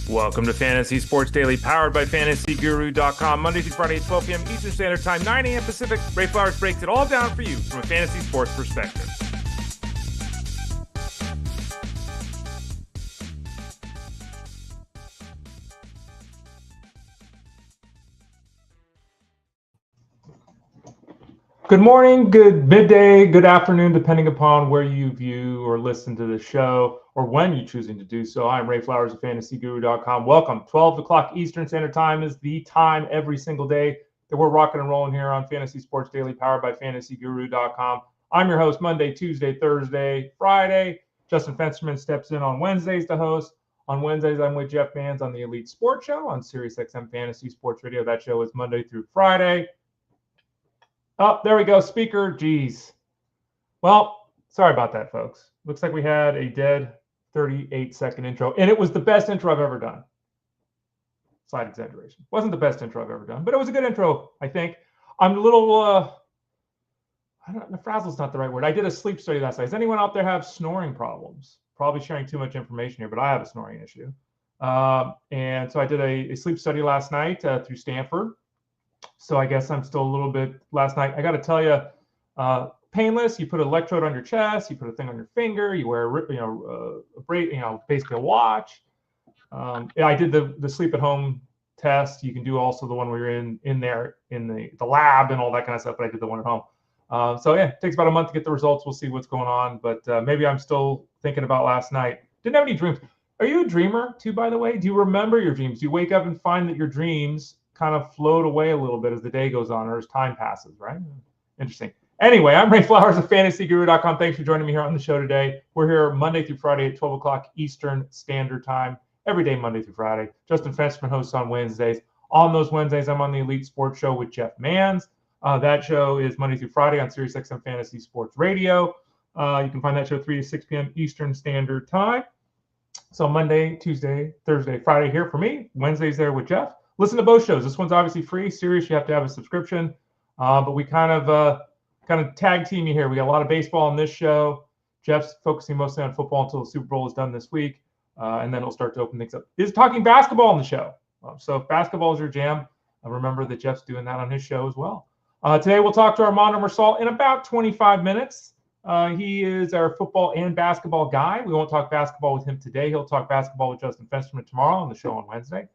Welcome to Fantasy Sports Daily, powered by FantasyGuru.com. Monday through Friday at 12 p.m. Eastern Standard Time, 9 a.m. Pacific. Ray Flowers breaks it all down for you from a fantasy sports perspective. Good morning, good midday, good afternoon, depending upon where you view or listen to the show or when you're choosing to do so. I'm Ray Flowers of FantasyGuru.com. Welcome. 12 o'clock Eastern Standard Time is the time every single day that we're rocking and rolling here on Fantasy Sports Daily, powered by FantasyGuru.com. I'm your host Monday, Tuesday, Thursday, Friday. Justin Fensterman steps in on Wednesdays to host. On Wednesdays, I'm with Jeff Mans on the Elite Sports Show on SiriusXM Fantasy Sports Radio. That show is Monday through Friday. Oh, there we go. Speaker. Geez. Well, sorry about that, folks. Looks like we had a dead 38-second intro, and it was the best intro I've ever done. Slight exaggeration. Wasn't the best intro I've ever done, but it was a good intro, I think. I'm a little, frazzled's not the right word. I did a sleep study last night. Does anyone out there have snoring problems? Probably sharing too much information here, but I have a snoring issue. And so I did a sleep study last night through Stanford. So I guess I'm still a little bit last night. I got to tell you, painless. You put an electrode on your chest. You put a thing on your finger. You wear, basically a watch. I did the sleep at home test. You can do also the one where you're in there in the lab and all that kind of stuff. But I did the one at home. So yeah, it takes about a month to get the results. We'll see what's going on. But maybe I'm still thinking about last night. Didn't have any dreams. Are you a dreamer too, by the way? Do you remember your dreams? Do you wake up and find that your dreams kind of float away a little bit as the day goes on or as time passes, right? Interesting. Anyway, I'm Ray Flowers of FantasyGuru.com. Thanks for joining me here on the show today. We're here Monday through Friday at 12 o'clock Eastern Standard Time, every day Monday through Friday. Justin Fensterman hosts on Wednesdays. On those Wednesdays, I'm on the Elite Sports Show with Jeff Mans. That show is Monday through Friday on SiriusXM Fantasy Sports Radio. You can find that show 3 to 6 p.m. Eastern Standard Time. So Monday, Tuesday, Thursday, Friday here for me. Wednesdays there with Jeff. Listen to both shows. This one's obviously free. Sirius, you have to have a subscription. But we kind of tag team you here. We got a lot of baseball on this show. Jeff's focusing mostly on football until the Super Bowl is done this week. And then he'll start to open things up. He's talking basketball on the show. So if basketball is your jam, remember that Jeff's doing that on his show as well. Today we'll talk to Armando Marsal in about 25 minutes. He is our football and basketball guy. We won't talk basketball with him today. He'll talk basketball with Justin Fensterman tomorrow on the show on Wednesday.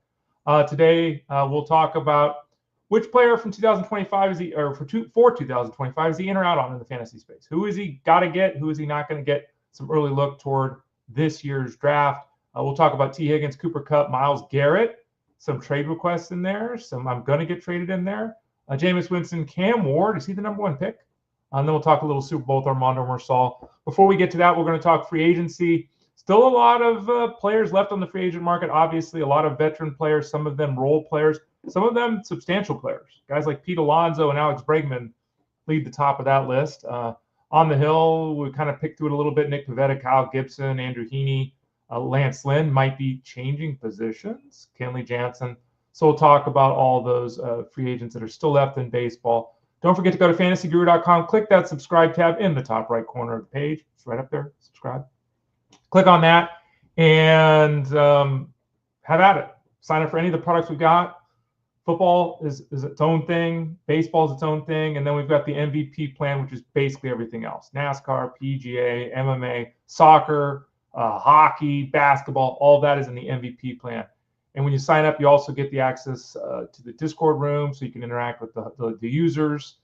Today, we'll talk about which player from 2025 is he, or for 2025 is he in or out on in the fantasy space? Who is he got to get? Who is he not going to get? Some early look toward this year's draft. We'll talk about T. Higgins, Cooper Kupp, Myles, Garrett. Some trade requests in there. Some I'm going to get traded in there. Jameis, Winston, Cam Ward. Is he the number one pick? And then we'll talk a little Super Bowl with Armando Marsal. Before we get to that, we're going to talk free agency. Still a lot of players left on the free agent market. Obviously, a lot of veteran players, some of them role players, some of them substantial players. Guys like Pete Alonso and Alex Bregman lead the top of that list. On the hill, we kind of picked through it a little bit. Nick Pivetta, Kyle Gibson, Andrew Heaney, Lance Lynn might be changing positions. Kenley, Jansen. So we'll talk about all those free agents that are still left in baseball. Don't forget to go to FantasyGuru.com. Click that subscribe tab in the top right corner of the page. It's right up there. Subscribe. Click on that and have at it. Sign up for any of the products we've got. Football is its own thing. Baseball is its own thing. And then we've got the MVP plan, which is basically everything else. NASCAR, PGA, MMA, soccer, hockey, basketball, all that is in the MVP plan. And when you sign up, you also get the access to the Discord room so you can interact with the users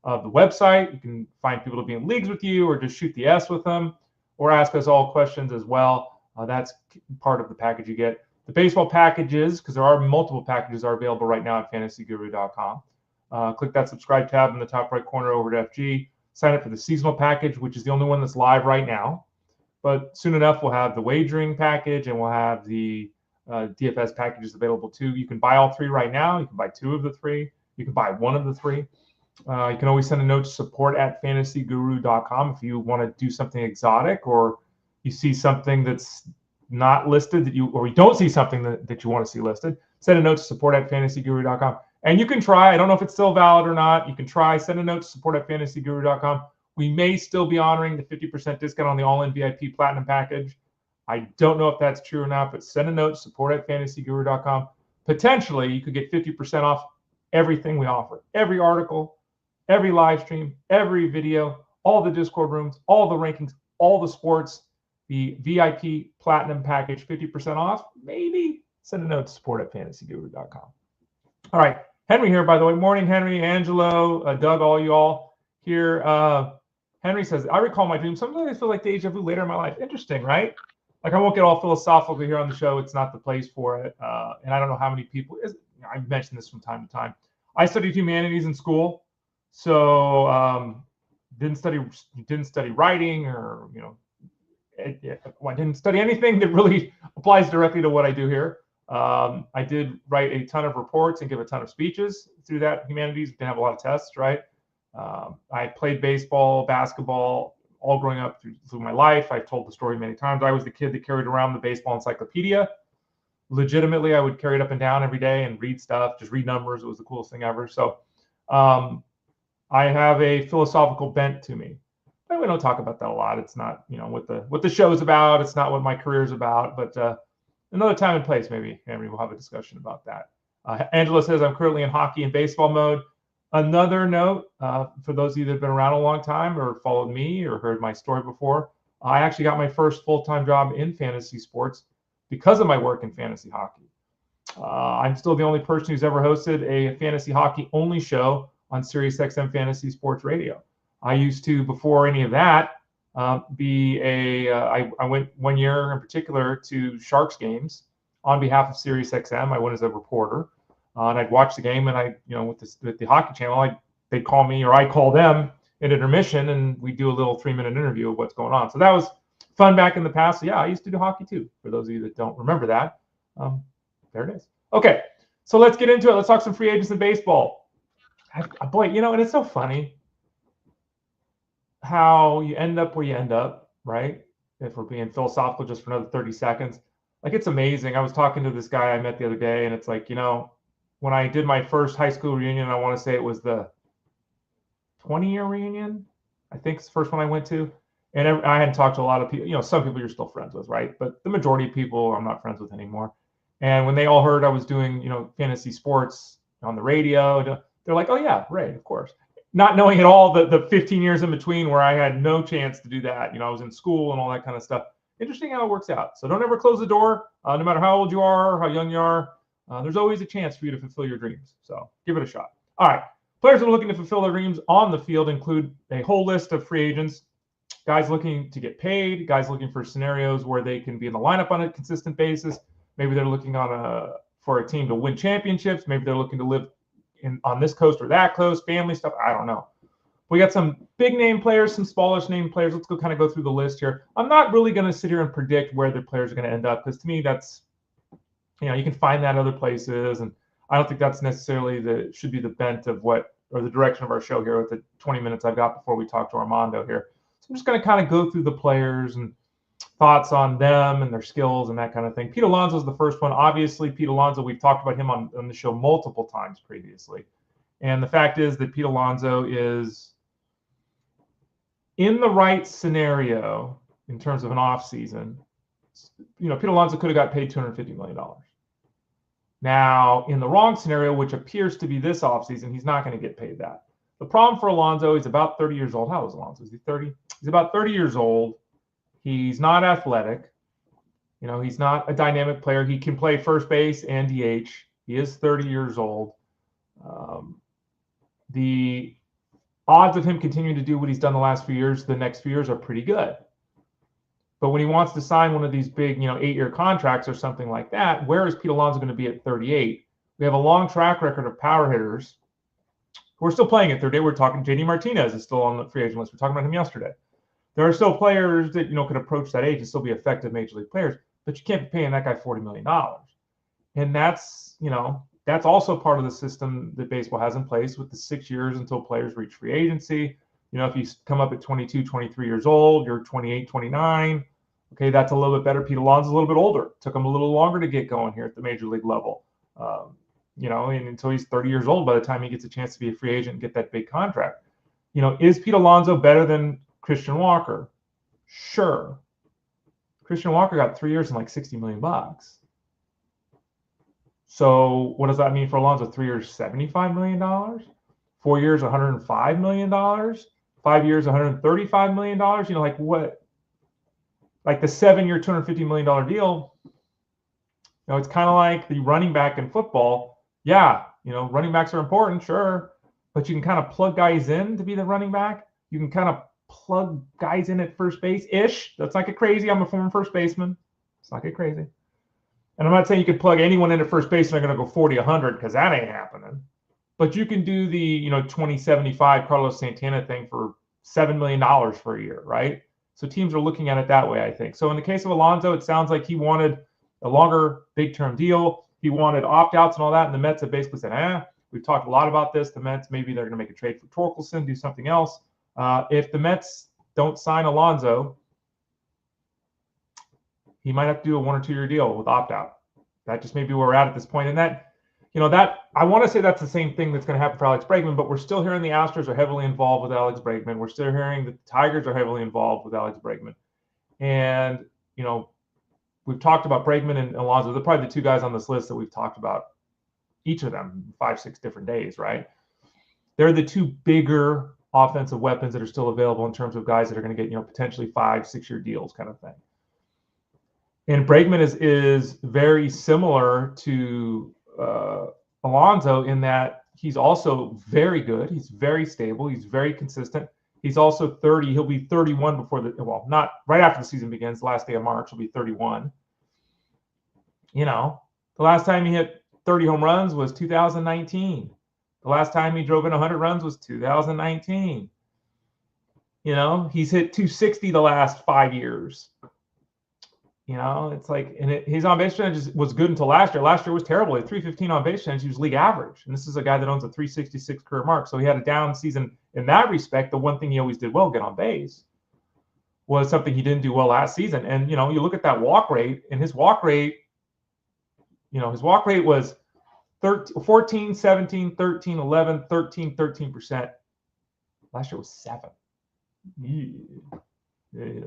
of the website. You can find people to be in leagues with you or just shoot the S with them, or ask us all questions as well. That's part of the package you get. The baseball packages, because there are multiple packages, are available right now at FantasyGuru.com. Click that subscribe tab in the top right corner over to FG. Sign up for the seasonal package, which is the only one that's live right now. But soon enough, we'll have the wagering package and we'll have the DFS packages available too. You can buy all three right now. You can buy two of the three. You can buy one of the three. You can always send a note to support@fantasyguru.com if you want to do something exotic, or you see something that's not listed or you don't see something that you want to see listed. Send a note to support@fantasyguru.com. And you can try. I don't know if it's still valid or not. You can try. Send a note to support@fantasyguru.com. We may still be honoring the 50% discount on the All-In VIP Platinum package. I don't know if that's true or not, but send a note, support@fantasyguru.com. Potentially, you could get 50% off everything we offer. Every article, every live stream, every video, all the Discord rooms, all the rankings, all the sports, the VIP Platinum package, 50% off. Maybe send a note to support@fantasyguru.com. All right. Henry here, by the way. Morning, Henry, Angelo, Doug, all you all here. Henry says, I recall my dream. Sometimes I feel like deja vu later in my life. Interesting, right? Like, I won't get all philosophical here on the show. It's not the place for it. And I don't know how many people, I mentioned this from time to time. I studied humanities in school. So didn't study writing, or, I didn't study anything that really applies directly to what I do here. I did write a ton of reports and give a ton of speeches through that humanities. Didn't have a lot of tests, right? I played baseball, basketball, all growing up through my life. I've told the story many times. I was the kid that carried around the baseball encyclopedia. Legitimately, I would carry it up and down every day and read stuff, just read numbers. It was the coolest thing ever. So I have a philosophical bent to me. But we don't talk about that a lot. It's not, what the show is about. It's not what my career is about. But another time and place, maybe, Henry, we'll have a discussion about that. Angela says, I'm currently in hockey and baseball mode. Another note, for those of you that have been around a long time or followed me or heard my story before, I actually got my first full-time job in fantasy sports because of my work in fantasy hockey. I'm still the only person who's ever hosted a fantasy hockey only show on SiriusXM Fantasy Sports Radio. I used to, before any of that, I went 1 year in particular to Sharks games on behalf of SiriusXM. I went as a reporter. And I'd watch the game, and with the hockey channel, they'd call me, or I call them at intermission, and we do a little 3-minute interview of what's going on. So that was fun back in the past. So yeah, I used to do hockey too. For those of you that don't remember that, there it is. Okay, so let's get into it. Let's talk some free agents in baseball. Boy, and it's so funny how you end up where you end up, right? If we're being philosophical just for another 30 seconds. Like, it's amazing. I was talking to this guy I met the other day, and it's like, when I did my first high school reunion, I want to say it was the 20-year reunion. I think it's the first one I went to. And I hadn't talked to a lot of people. Some people you're still friends with, right? But the majority of people I'm not friends with anymore. And when they all heard I was doing, fantasy sports on the radio, they're like, oh, yeah, Ray, of course. Not knowing at all the 15 years in between where I had no chance to do that. I was in school and all that kind of stuff. Interesting how it works out. So don't ever close the door, no matter how old you are, how young you are. There's always a chance for you to fulfill your dreams. So give it a shot. All right. Players that are looking to fulfill their dreams on the field include a whole list of free agents, guys looking to get paid, guys looking for scenarios where they can be in the lineup on a consistent basis. Maybe they're looking for a team to win championships. Maybe they're looking to live on this coast or that coast, family stuff. I don't know. We got some big name players, some smallish name players. Let's kind of go through the list here. I'm not really going to sit here and predict where the players are going to end up, because to me, that's, you can find that other places, and I don't think that's necessarily should be the bent of or the direction of our show here with the 20 minutes I've got before we talk to Armando here. So I'm just going to kind of go through the players and thoughts on them and their skills and that kind of thing. Pete Alonso is the first one. Obviously, Pete Alonso, we've talked about him on the show multiple times previously. And the fact is that Pete Alonso is in the right scenario in terms of an offseason. Pete Alonso could have got paid $250 million. Now, in the wrong scenario, which appears to be this offseason, he's not going to get paid that. The problem for Alonso, he's about 30 years old. How old is Alonso? Is he 30? He's about 30 years old. He's not athletic. He's not a dynamic player. He can play first base and DH. He is 30 years old. The odds of him continuing to do what he's done the last few years, the next few years, are pretty good. But when he wants to sign one of these big, 8-year contracts or something like that, where is Pete Alonso going to be at 38? We have a long track record of power hitters who are still playing at 38. We're talking JD Martinez is still on the free agent list. We're talking about him yesterday. There are still players that, could approach that age and still be effective major league players, but you can't be paying that guy $40 million. And that's, that's also part of the system that baseball has in place with the 6 years until players reach free agency. If you come up at 22, 23 years old, you're 28, 29. Okay, that's a little bit better. Pete Alonso's a little bit older. Took him a little longer to get going here at the major league level. And until he's 30 years old by the time he gets a chance to be a free agent and get that big contract. Is Pete Alonso better than Christian Walker? Sure. Christian Walker got 3 years and like $60 million. So what does that mean for Alonso? 3 years, $75 million. 4 years, $105 million. 5 years, $135 million. You know, like what? Like the 7-year, $250 million deal. You know, it's kind of like the running back in football. Yeah, you know, running backs are important, sure, but you can kind of plug guys in to be the running back. You can kind of plug guys in at first base-ish. Let's not get crazy. I'm a former first baseman. Let's not get crazy. And I'm not saying you could plug anyone in at first base and they're going to go 40, 100, because that ain't happening. But you can do the, you know, 2075 Carlos Santana thing for $7 million for a year, right? So teams are looking at it that way, I think. So in the case of Alonso, it sounds like he wanted a longer, big-term deal. He wanted opt-outs and all that, and the Mets have basically said, we've talked a lot about this. The Mets, maybe they're going to make a trade for Torkelson, do something else. If the Mets don't sign Alonso, he might have to do a 1 or 2 year deal with opt-out. That just may be where we're at this point. And that, you know, that I want to say that's the same thing that's going to happen for Alex Bregman, but we're still hearing the Astros are heavily involved with Alex Bregman. We're still hearing that the Tigers are heavily involved with Alex Bregman. And, you know, we've talked about Bregman and Alonso. They're probably the two guys on this list that we've talked about, each of them 5-6 different days, right? They're the two bigger offensive weapons that are still available in terms of guys that are going to get, you know, potentially 5-6 year deals kind of thing. And Bregman is very similar to Alonso in that he's also very good. He's very stable. He's very consistent. He's also 30. He'll be 31 before not right after the season begins. The last day of March, he'll be 31. You know, the last time he hit 30 home runs was 2019. The last time he drove in 100 runs was 2019. You know, he's hit 260 the last 5 years. You know, it's like, and his on-base percentage was good until last year. Last year was terrible. He had 315 on-base percentage. He was league average. And this is a guy that owns a 366 career mark. So he had a down season in that respect. The one thing he always did well, get on base, was something he didn't do well last season. And, you know, you look at that walk rate, and his walk rate, you know, his walk rate was 14, 17, 13, 11, 13, 13%. Last year was 7. Yeah.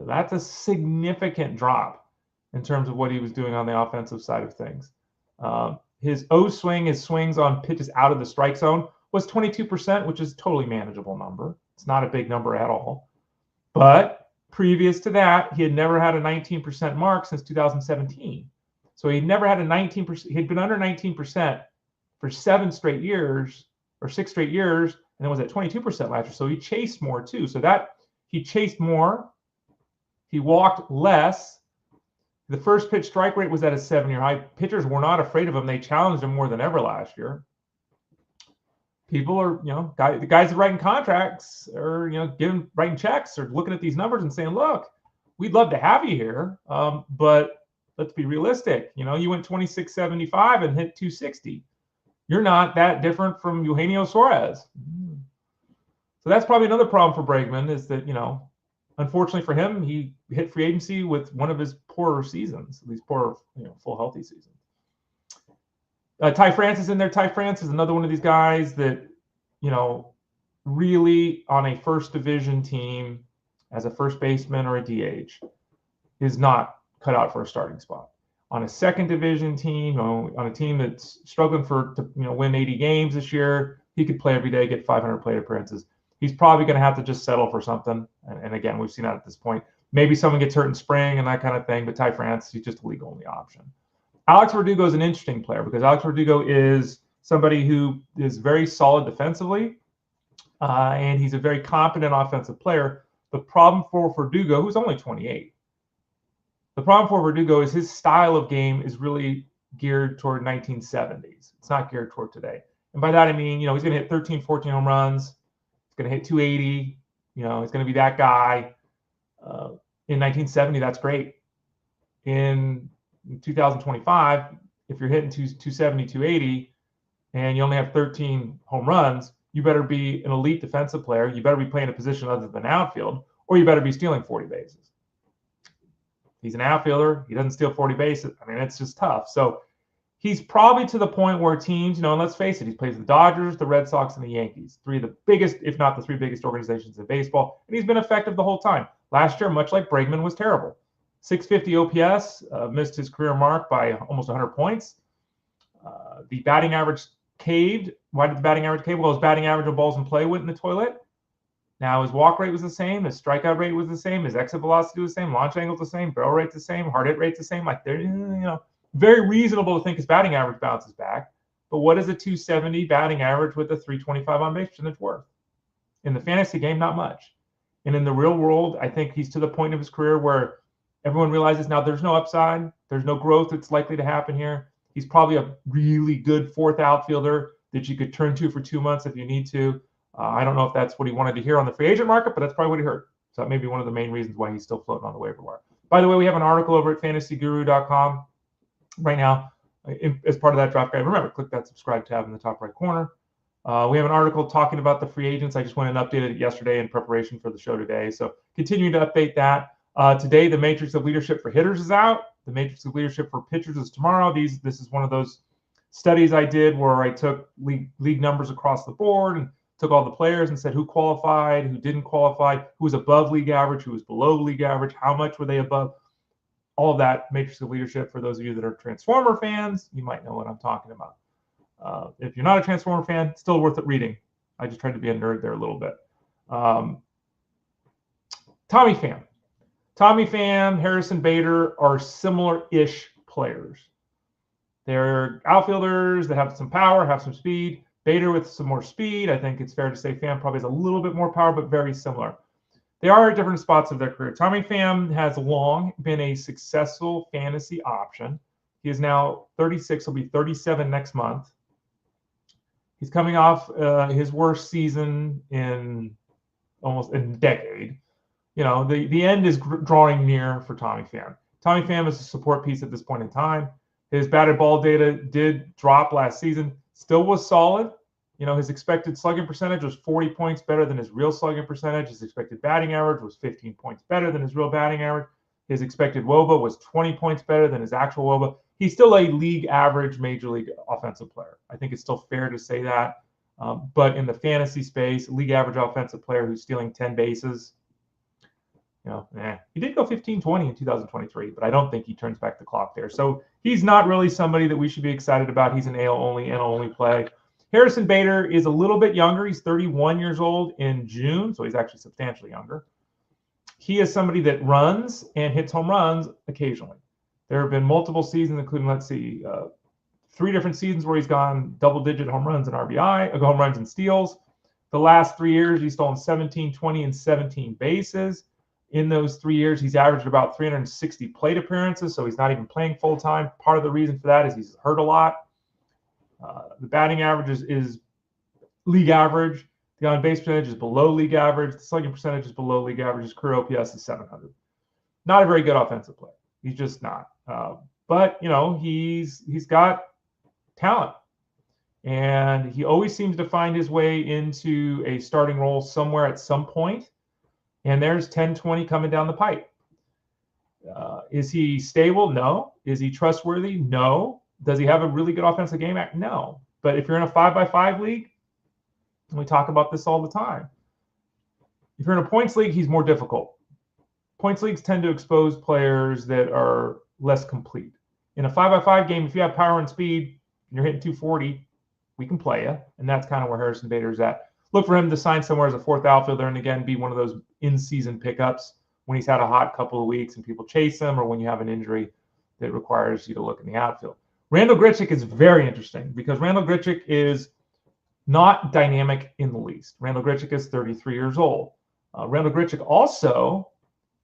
That's a significant drop in terms of what he was doing on the offensive side of things. His O-swing, his swings on pitches out of the strike zone, was 22%, which is a totally manageable number. It's not a big number at all. But previous to that, he had never had a 19% mark since 2017. So he'd never had a 19%. He'd been under 19% for 7 straight years or 6 straight years, and then was at 22% last year. So he chased more too. So that he chased more. He walked less. The first pitch strike rate was at a 7-year high. Pitchers were not afraid of him. They challenged him more than ever last year. People are, you know, the guys that are writing contracts or, you know, writing checks or looking at these numbers and saying, look, we'd love to have you here, but let's be realistic. You know, you went 26.75 and hit 260. You're not that different from Eugenio Suarez. So that's probably another problem for Bregman is that, you know, unfortunately for him, he hit free agency with one of his poorer seasons, these poor, you know, full healthy seasons. Ty France is in there. Ty France is another one of these guys that, you know, really on a first division team as a first baseman or a DH is not cut out for a starting spot. On a second division team, on a team that's struggling to win 80 games this year, he could play every day, get 500 plate appearances. He's probably going to have to just settle for something. And again, we've seen that at this point. Maybe someone gets hurt in spring and that kind of thing, but Ty France, he's just a league only option. Alex Verdugo is an interesting player because Alex Verdugo is somebody who is very solid defensively, and he's a very competent offensive player. The problem for Verdugo, who's only 28, the problem for Verdugo is his style of game is really geared toward 1970s. It's not geared toward today. And by that, I mean, you know, he's going to hit 13, 14 home runs. He's going to hit 280. You know, he's going to be that guy. In 1970, that's great. In 2025, if you're hitting 270, 280, and you only have 13 home runs, you better be an elite defensive player. You better be playing a position other than outfield, or you better be stealing 40 bases. He's an outfielder. He doesn't steal 40 bases. I mean, it's just tough. So he's probably to the point where teams, you know, and let's face it, he plays the Dodgers, the Red Sox, and the Yankees, 3 of the biggest, if not the 3 biggest organizations in baseball, and he's been effective the whole time. Last year, much like Bregman, was terrible. 650 OPS, missed his career mark by almost 100 points. The batting average caved. Why did the batting average cave? Well, his batting average of balls in play went in the toilet. Now his walk rate was the same, his strikeout rate was the same, his exit velocity was the same, launch angle was the same, barrel rate's the same, hard hit rate's the same. Like they're, very reasonable to think his batting average bounces back. But what is a 270 batting average with a 325 on base percentage worth? In the fantasy game, not much. And in the real world, I think he's to the point of his career where everyone realizes now there's no upside, there's no growth that's likely to happen here. He's probably a really good fourth outfielder that you could turn to for 2 months if you need to. I don't know if that's what he wanted to hear on the free agent market, but that's probably what he heard. So that may be one of the main reasons why he's still floating on the waiver wire. By the way, we have an article over at fantasyguru.com right now as part of that draft guide. Remember, click that subscribe tab in the top right corner. We have an article talking about the free agents. I just went and updated it yesterday in preparation for the show today. So continuing to update that. Today, the matrix of leadership for hitters is out. The matrix of leadership for pitchers is tomorrow. This is one of those studies I did where I took league numbers across the board and took all the players and said who qualified, who didn't qualify, who was above league average, who was below league average, how much were they above. All of that matrix of leadership. For those of you that are Transformer fans, you might know what I'm talking about. If you're not a Transformer fan, still worth it reading. I just tried to be a nerd there a little bit. Tommy Pham, Harrison Bader are similar-ish players. They're outfielders that have some power, have some speed. Bader with some more speed. I think it's fair to say Pham probably has a little bit more power, but very similar. They are at different spots of their career. Tommy Pham has long been a successful fantasy option. He is now 36. He'll be 37 next month. He's coming off his worst season in almost a decade. The end is drawing near for Tommy Pham. Tommy Pham is a support piece at this point in time. His batted ball data did drop last season. Still was solid. His expected slugging percentage was 40 points better than his real slugging percentage. His expected batting average was 15 points better than his real batting average. His expected WOBA was 20 points better than his actual WOBA. He's still a league average major league offensive player. I think it's still fair to say that. But in the fantasy space, league average offensive player who's stealing 10 bases, he did go 15-20 in 2023, but I don't think he turns back the clock there. So he's not really somebody that we should be excited about. He's an AL only, NL only play. Harrison Bader is a little bit younger. He's 31 years old in June, so he's actually substantially younger. He is somebody that runs and hits home runs occasionally. There have been multiple seasons, including, 3 different seasons where he's gone double-digit home runs and RBI, home runs and steals. The last 3 years, he's stolen 17, 20, and 17 bases. In those 3 years, he's averaged about 360 plate appearances, so he's not even playing full-time. Part of the reason for that is he's hurt a lot. The batting average is league average. The on-base percentage is below league average. The slugging percentage is below league average. His career OPS is 700. Not a very good offensive player. He's just not. But he's got talent, and he always seems to find his way into a starting role somewhere at some point. And there's 10-20 coming down the pipe. Is he stable? No. Is he trustworthy? No. Does he have a really good offensive game? No. But if you're in a 5x5 league, and we talk about this all the time, if you're in a points league, he's more difficult. Points leagues tend to expose players that are less complete. In a 5x5 game, if you have power and speed, and you're hitting 240, we can play you. And that's kind of where Harrison Bader's at. Look for him to sign somewhere as a fourth outfielder and, again, be one of those in-season pickups when he's had a hot couple of weeks and people chase him, or when you have an injury that requires you to look in the outfield. Randal Grichuk is very interesting because Randal Grichuk is not dynamic in the least. Randal Grichuk is 33 years old. Randal Grichuk also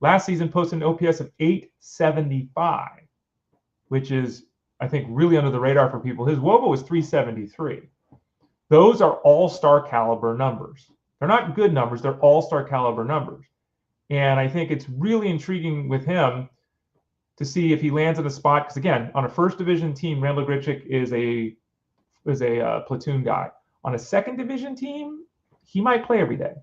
last season posted an OPS of 875, which is, I think, really under the radar for people. His WOBA was 373. Those are all-star caliber numbers. They're not good numbers. They're all-star caliber numbers. And I think it's really intriguing with him to see if he lands in a spot. Because, again, on a first division team, Randal Grichuk is a platoon guy. On a second division team, he might play every day.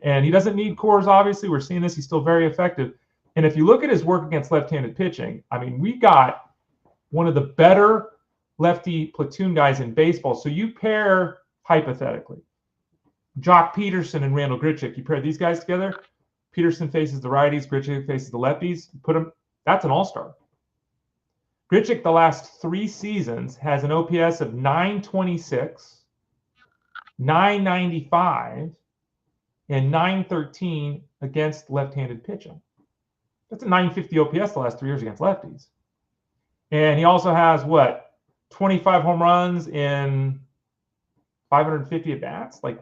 And he doesn't need cores, obviously. We're seeing this. He's still very effective. And if you look at his work against left-handed pitching, I mean, we got one of the better lefty platoon guys in baseball. So you pair, hypothetically, Jock Peterson and Randal Grichuk. You pair these guys together. Peterson faces the righties, Grichuk faces the lefties. Put them That's an all-star. Grichuk, the last 3 seasons, has an OPS of 926, 995, and 913 against left-handed pitching. That's a 950 OPS the last 3 years against lefties. And he also has, 25 home runs in 550 at-bats? Like,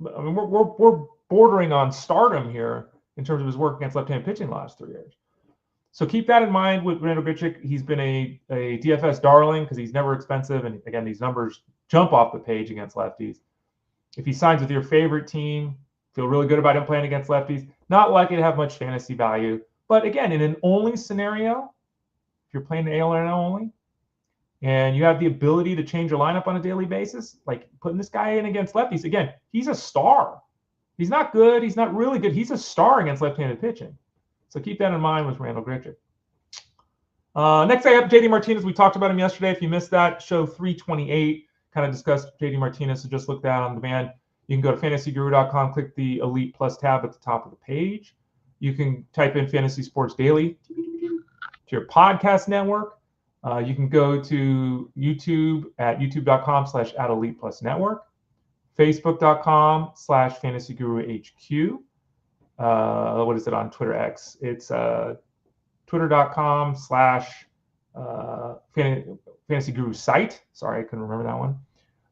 I mean, we're bordering on stardom here in terms of his work against left-handed pitching the last 3 years. So keep that in mind with Randal Grichuk. He's been a DFS darling because he's never expensive. And again, these numbers jump off the page against lefties. If he signs with your favorite team, feel really good about him playing against lefties. Not likely to have much fantasy value. But again, in an only scenario, if you're playing the AL or NL only, and you have the ability to change your lineup on a daily basis, like putting this guy in against lefties, again, he's a star. He's not good. He's not really good. He's a star against left-handed pitching. So keep that in mind with Randal Grichuk. Next, I have JD Martinez. We talked about him yesterday. If you missed that, show 328 kind of discussed JD Martinez. So just look that on demand. You can go to fantasyguru.com, click the Elite Plus tab at the top of the page. You can type in Fantasy Sports Daily to your podcast network. You can go to YouTube at youtube.com/@ElitePlusNetwork, Facebook.com/FantasyGuruHQ. What is it on Twitter X? It's Twitter.com/Fantasy Guru site. Sorry, I couldn't remember that one.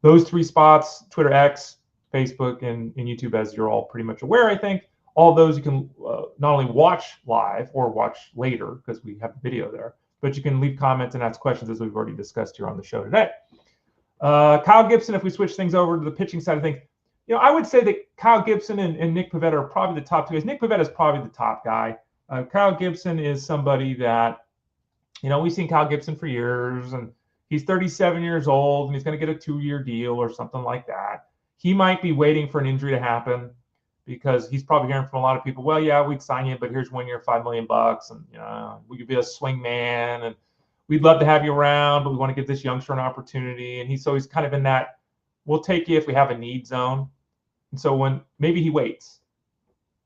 Those 3 spots, Twitter X, Facebook, and YouTube, as you're all pretty much aware, I think. All those you can not only watch live or watch later because we have video there, but you can leave comments and ask questions as we've already discussed here on the show today. Kyle Gibson, if we switch things over to the pitching side of things, I would say that Kyle Gibson and Nick Pivetta are probably the top 2 guys. Nick Pivetta is probably the top guy. Kyle Gibson is somebody that, we've seen Kyle Gibson for years, and he's 37 years old, and he's going to get a 2-year deal or something like that. He might be waiting for an injury to happen because he's probably hearing from a lot of people, well, yeah, we'd sign you, but here's 1 year, $5 million, and we could be a swing man, and we'd love to have you around, but we want to give this youngster an opportunity. And he's kind of in that, we'll take you if we have a need zone. And so when maybe he waits,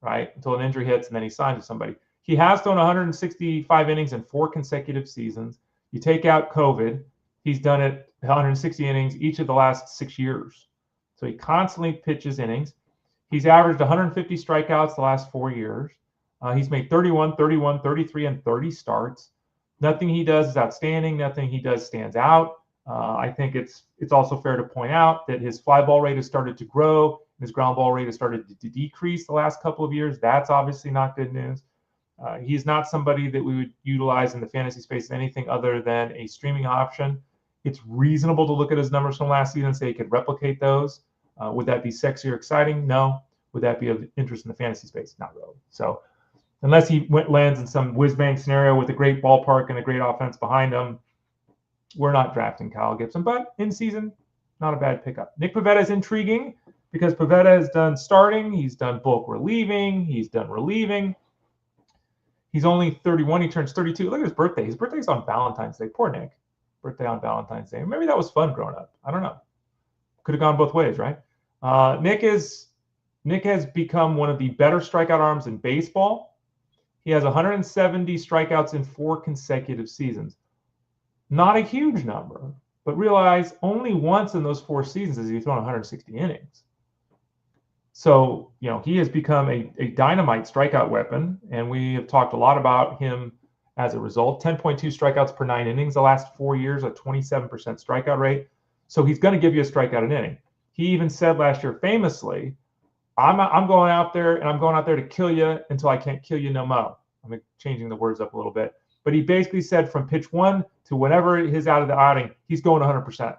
right, until an injury hits and then he signs with somebody. He has thrown 165 innings in 4 consecutive seasons. You take out COVID, he's done it 160 innings each of the last 6 years. So he constantly pitches innings. He's averaged 150 strikeouts the last 4 years. He's made 31, 31, 33, and 30 starts. Nothing he does is outstanding. Nothing he does stands out. I think it's also fair to point out that his fly ball rate has started to grow. His ground ball rate has started to decrease the last couple of years. That's obviously not good news. He's not somebody that we would utilize in the fantasy space as anything other than a streaming option. It's reasonable to look at his numbers from last season and say he could replicate those. Would that be sexy or exciting? No. Would that be of interest in the fantasy space? Not really. So unless he lands in some whiz-bang scenario with a great ballpark and a great offense behind him, we're not drafting Kyle Gibson. But in season, not a bad pickup. Nick Pivetta is intriguing because Pivetta has done starting. He's done bulk relieving. He's done relieving. He's only 31. He turns 32. Look at his birthday. His birthday's on Valentine's Day. Poor Nick. Birthday on Valentine's Day. Maybe that was fun growing up. I don't know. Could have gone both ways, right? Nick has become one of the better strikeout arms in baseball. He has 170 strikeouts in 4 consecutive seasons. Not a huge number, but realize only once in those 4 seasons has he thrown 160 innings. So, he has become a dynamite strikeout weapon, and we have talked a lot about him as a result. 10.2 strikeouts per 9 innings the last 4 years, a 27% strikeout rate. So he's going to give you a strikeout an inning. He even said last year famously, I'm going out there, and I'm going out there to kill you until I can't kill you no more. I'm changing the words up a little bit. But he basically said from pitch 1 to whenever he's out of the outing, he's going 100%.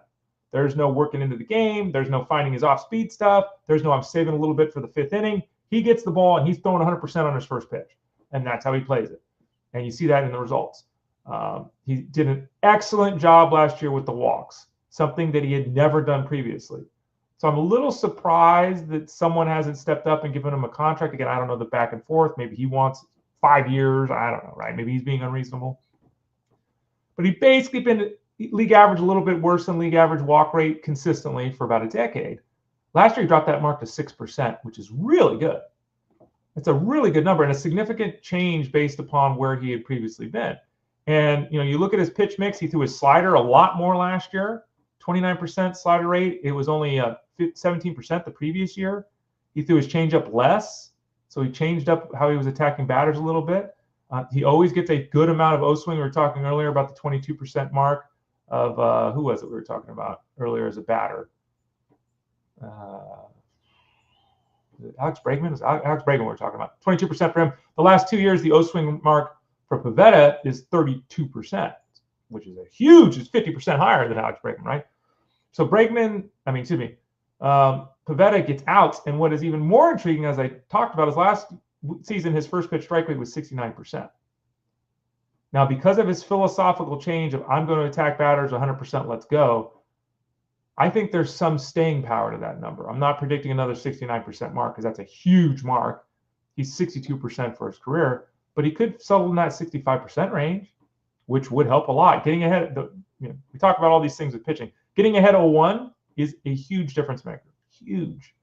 There's no working into the game. There's no finding his off-speed stuff. There's no I'm saving a little bit for the 5th inning. He gets the ball, and he's throwing 100% on his first pitch. And that's how he plays it. And you see that in the results. He did an excellent job last year with the walks, something that he had never done previously. So I'm a little surprised that someone hasn't stepped up and given him a contract. Again, I don't know the back and forth. Maybe he wants 5 years. I don't know, right? Maybe he's being unreasonable. But he basically been league average, a little bit worse than league average walk rate consistently for about a decade. Last year, he dropped that mark to 6%, which is really good. It's a really good number and a significant change based upon where he had previously been. And, you look at his pitch mix, he threw his slider a lot more last year, 29% slider rate. It was only 17% the previous year. He threw his changeup less, so he changed up how he was attacking batters a little bit. He always gets a good amount of O-swing. We were talking earlier about the 22% mark of, who was it we were talking about earlier as a batter? Alex Bregman? Alex Bregman we were talking about. 22% for him. The last 2 years, the O-swing mark for Pivetta is 32%, which is it's 50% higher than Alex Bregman, right? So Pivetta gets outs, and what is even more intriguing, as I talked about, is last season his first pitch strike rate was 69%. Now, because of his philosophical change of I'm going to attack batters 100%, let's go, I think there's some staying power to that number. I'm not predicting another 69% mark because that's a huge mark. He's 62% for his career, but he could settle in that 65% range, which would help a lot. Getting ahead, we talk about all these things with pitching. Getting ahead 0-1 is a huge difference maker, huge.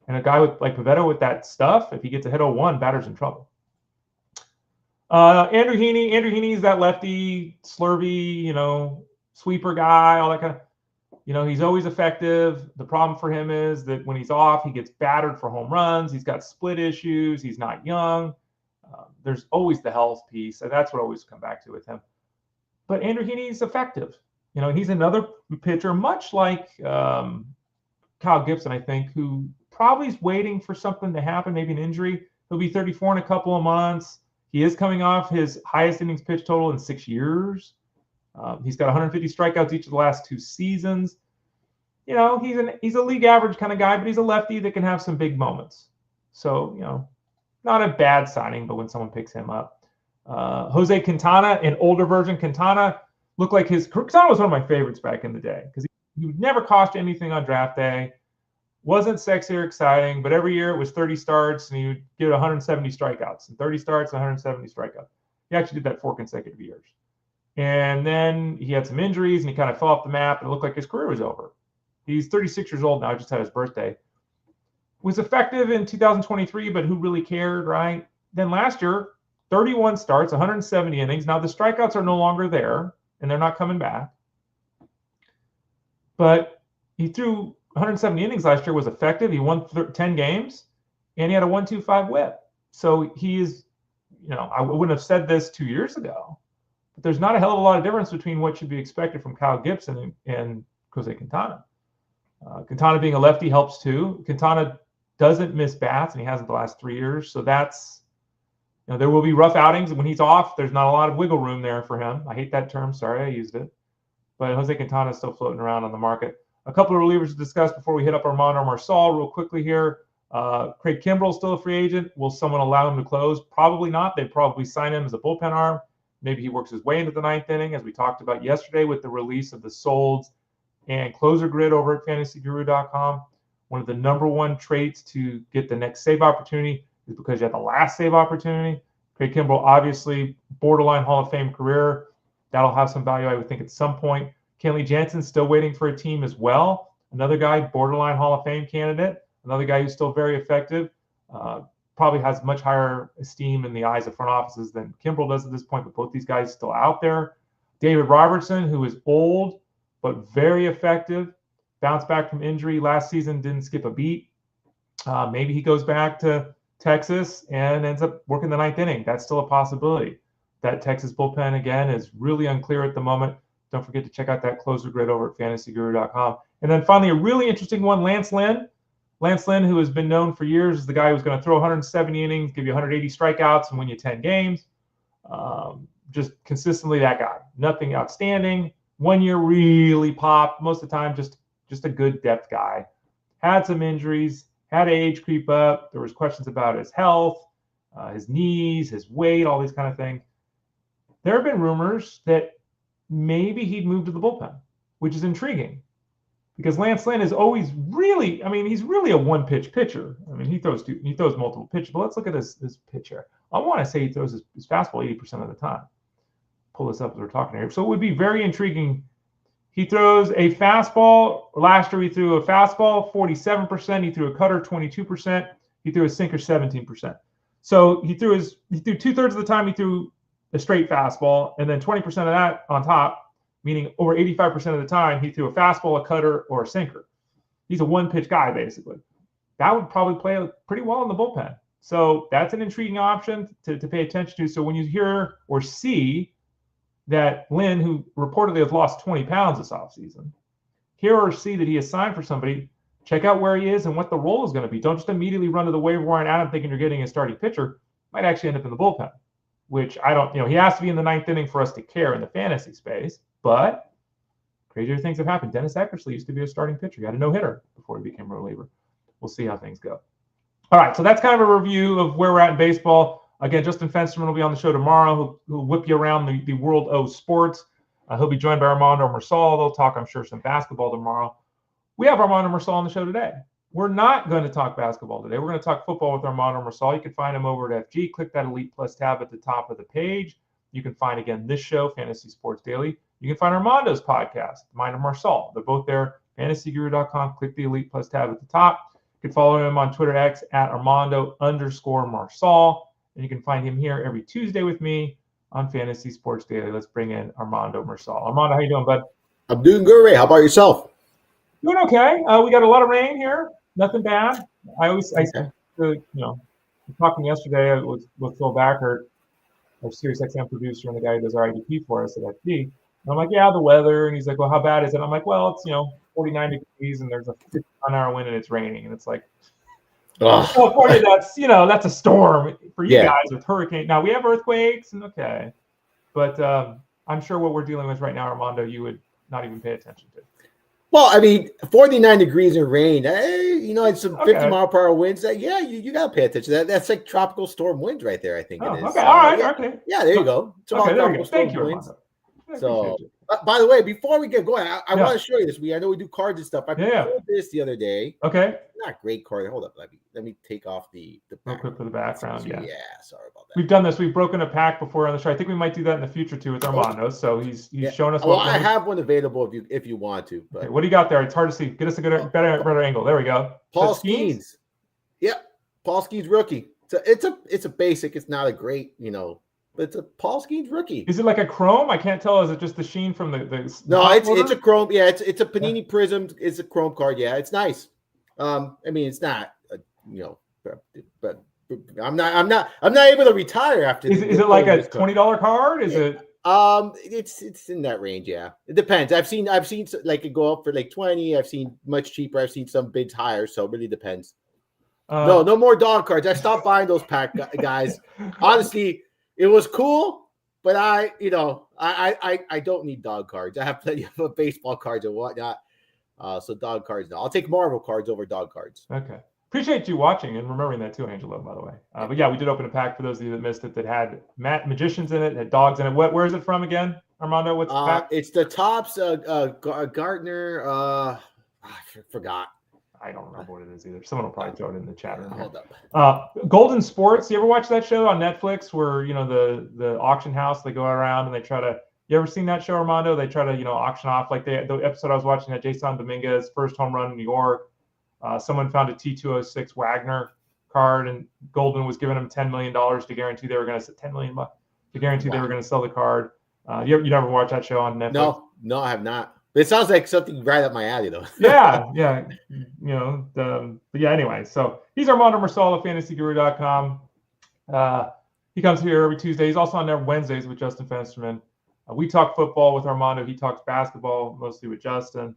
And a guy like Pivetta with that stuff, if he gets ahead 0-1, batter's in trouble. Andrew Heaney is that lefty, slurvy, sweeper guy, all that kind of. He's always effective. The problem for him is that when he's off, he gets battered for home runs. He's got split issues. He's not young. There's always the health piece. And that's what I always come back to with him. But Andrew Heaney is effective. He's another pitcher, much like Kyle Gibson, I think, who probably is waiting for something to happen, maybe an injury. He'll be 34 in a couple of months. He is coming off his highest innings pitch total in 6 years. He's got 150 strikeouts each of the last 2 seasons. He's a league average kind of guy, but he's a lefty that can have some big moments. So, not a bad signing, but when someone picks him up. Jose Quintana, an older version. Quintana looked like Quintana was one of my favorites back in the day because he would never cost you anything on draft day. Wasn't sexy or exciting, but every year it was 30 starts and he would give 170 strikeouts. And 30 starts and 170 strikeouts. He actually did that 4 consecutive years. And then he had some injuries and he kind of fell off the map and it looked like his career was over. He's 36 years old now, just had his birthday. Was effective in 2023, but who really cared, right? Then last year, 31 starts, 170 innings. Now the strikeouts are no longer there and they're not coming back. But he threw 170 innings last year, was effective. He won 10 games and he had a 1.25 whip. So he is, I wouldn't have said this 2 years ago. But there's not a hell of a lot of difference between what should be expected from Kyle Gibson and Jose Quintana. Quintana being a lefty helps too. Quintana doesn't miss bats, and he hasn't the last 3 years. So that's, there will be rough outings. When he's off, there's not a lot of wiggle room there for him. I hate that term. Sorry, I used it. But Jose Quintana is still floating around on the market. A couple of relievers to discuss before we hit up Armando Marsal real quickly here. Craig Kimbrel still a free agent. Will someone allow him to close? Probably not. They'd probably sign him as a bullpen arm. Maybe he works his way into the 9th inning, as we talked about yesterday with the release of the solds and closer grid over at fantasyguru.com. One of the number 1 traits to get the next save opportunity is because you have the last save opportunity. Craig Kimbrel, obviously, borderline Hall of Fame career. That'll have some value, I would think, at some point. Kenley Jansen still waiting for a team as well. Another guy, borderline Hall of Fame candidate. Another guy who's still very effective. Probably has much higher esteem in the eyes of front offices than Kimbrel does at this point, but both these guys still out there. David Robertson, who is old but very effective, bounced back from injury last season, didn't skip a beat. Maybe he goes back to Texas and ends up working the 9th inning. That's still a possibility. That Texas bullpen, again, is really unclear at the moment. Don't forget to check out that closer grid over at fantasyguru.com. And then finally, a really interesting one, Lance Lynn. Lance Lynn, who has been known for years as the guy who's going to throw 170 innings, give you 180 strikeouts, and win you 10 games. Just consistently that guy. Nothing outstanding. 1 year really popped. Most of the time, just a good depth guy. Had some injuries, had age creep up. There was questions about his health, his knees, his weight, all these kind of things. There have been rumors that maybe he'd move to the bullpen, which is intriguing. Because Lance Lynn is always really, he's really a one-pitch pitcher. He throws multiple pitches. But let's look at his pitch here. I want to say he throws his fastball 80% of the time. Pull this up as we're talking here. So it would be very intriguing. He throws a fastball. Last year he threw a fastball 47%. He threw a cutter 22%. He threw a sinker 17%. So he threw 2/3 of the time he threw a straight fastball, and then 20% of that on top, meaning over 85% of the time he threw a fastball, a cutter, or a sinker. He's a one-pitch guy, basically. That would probably play pretty well in the bullpen. So that's an intriguing option to pay attention to. So when you hear or see that Lynn, who reportedly has lost 20 pounds this offseason, hear or see that he is signed for somebody, check out where he is and what the role is going to be. Don't just immediately run to the waiver wire and Adam thinking you're getting a starting pitcher. Might actually end up in the bullpen, which I don't, he has to be in the ninth inning for us to care in the fantasy space, but crazier things have happened. Dennis Eckersley used to be a starting pitcher. He had a no-hitter before he became a reliever. We'll see how things go. All right, so that's kind of a review of where we're at in baseball. Again, Justin Fensterman will be on the show tomorrow. Who'll whip you around the world of sports. He'll be joined by Armando Marsal. They'll talk, I'm sure, some basketball tomorrow. We have Armando Marsal on the show today. We're not going to talk basketball today. We're going to talk football with Armando Marsal. You can find him over at FG. Click that Elite Plus tab at the top of the page. You can find, again, this show, Fantasy Sports Daily. You can find Armando's podcast, Mind of Marsal. They're both there, fantasyguru.com. Click the Elite Plus tab at the top. You can follow him on Twitter X at Armando_Marsal. And you can find him here every Tuesday with me on Fantasy Sports Daily. Let's bring in Armando Marsal. Armando, how you doing, bud? I'm doing good, Ray. How about yourself? Doing okay. We got a lot of rain here. Nothing bad. Talking yesterday with Phil Backert, our Sirius XM producer and the guy who does our IDP for us at FD. And I'm like, yeah, the weather. And he's like, well, how bad is it? I'm like, well, it's 49 degrees and there's a 50-mile-an-hour wind and it's raining. And it's like, California, that's a storm for you guys with hurricane. Now we have earthquakes and okay, but I'm sure what we're dealing with right now, Armando, you would not even pay attention to. Well, I mean, 49 degrees and rain. It's some 50-mile-per-hour winds. You got to pay attention. That's like tropical storm winds right there, I think it is. Okay, all right, okay. Yeah, there you go. It's about tropical storm winds. So, by the way, before we get going, I want to show you this. I know we do cards and stuff. I pulled this the other day. Okay. Not great card. Hold up. Let me take off the real quick for the background. Yeah, sorry about that. We've done this. We've broken a pack before on the show. I think we might do that in the future too with Armando. So he's shown us. Well, I have one available if you want to. But okay, what do you got there? It's hard to see. Get us a better angle. There we go. Paul Skeens. Yep, Paul Skeens rookie. It's a basic. It's not a great but it's a Paul Skeens rookie. Is it like a chrome? I can't tell. Is it just the sheen from the No, it's a chrome. Yeah, it's a Panini Prism. It's a chrome card. Yeah, it's nice. I mean, it's not, but I'm not able to retire after. Is it like a $20 card? Is it? It's in that range. Yeah, it depends. I've seen like it go up for like 20. I've seen much cheaper. I've seen some bids higher. So it really depends. No more dog cards. I stopped buying those pack guys. Honestly. It was cool, but I don't need dog cards. I have plenty of baseball cards and whatnot. So dog cards, no. I'll take Marvel cards over dog cards. Okay. Appreciate you watching and remembering that too, Angelo, by the way. But yeah, we did open a pack for those of you that missed it that had magicians in it, had dogs in it. Where is it from again, Armando? What's the pack? It's the Topps Gardner. I forgot. I don't remember what it is either. Someone will probably throw it in the chat room. Hold up. Golden Sports. You ever watch that show on Netflix where the auction house, they go around and they try to. You ever seen that show, Armando? They try to auction off the episode I was watching at Jason Dominguez first home run in New York. Someone found a T206 Wagner card and Golden was giving them $10 million to guarantee they were going to $10 million to guarantee they were going to sell the card. You never watched that show on Netflix? No, I have not. It sounds like something right up my alley, though. yeah. But yeah, anyway. So he's Armando Marsal of fantasyguru.com. He comes here every Tuesday. He's also on there Wednesdays with Justin Fensterman. We talk football with Armando. He talks basketball mostly with Justin.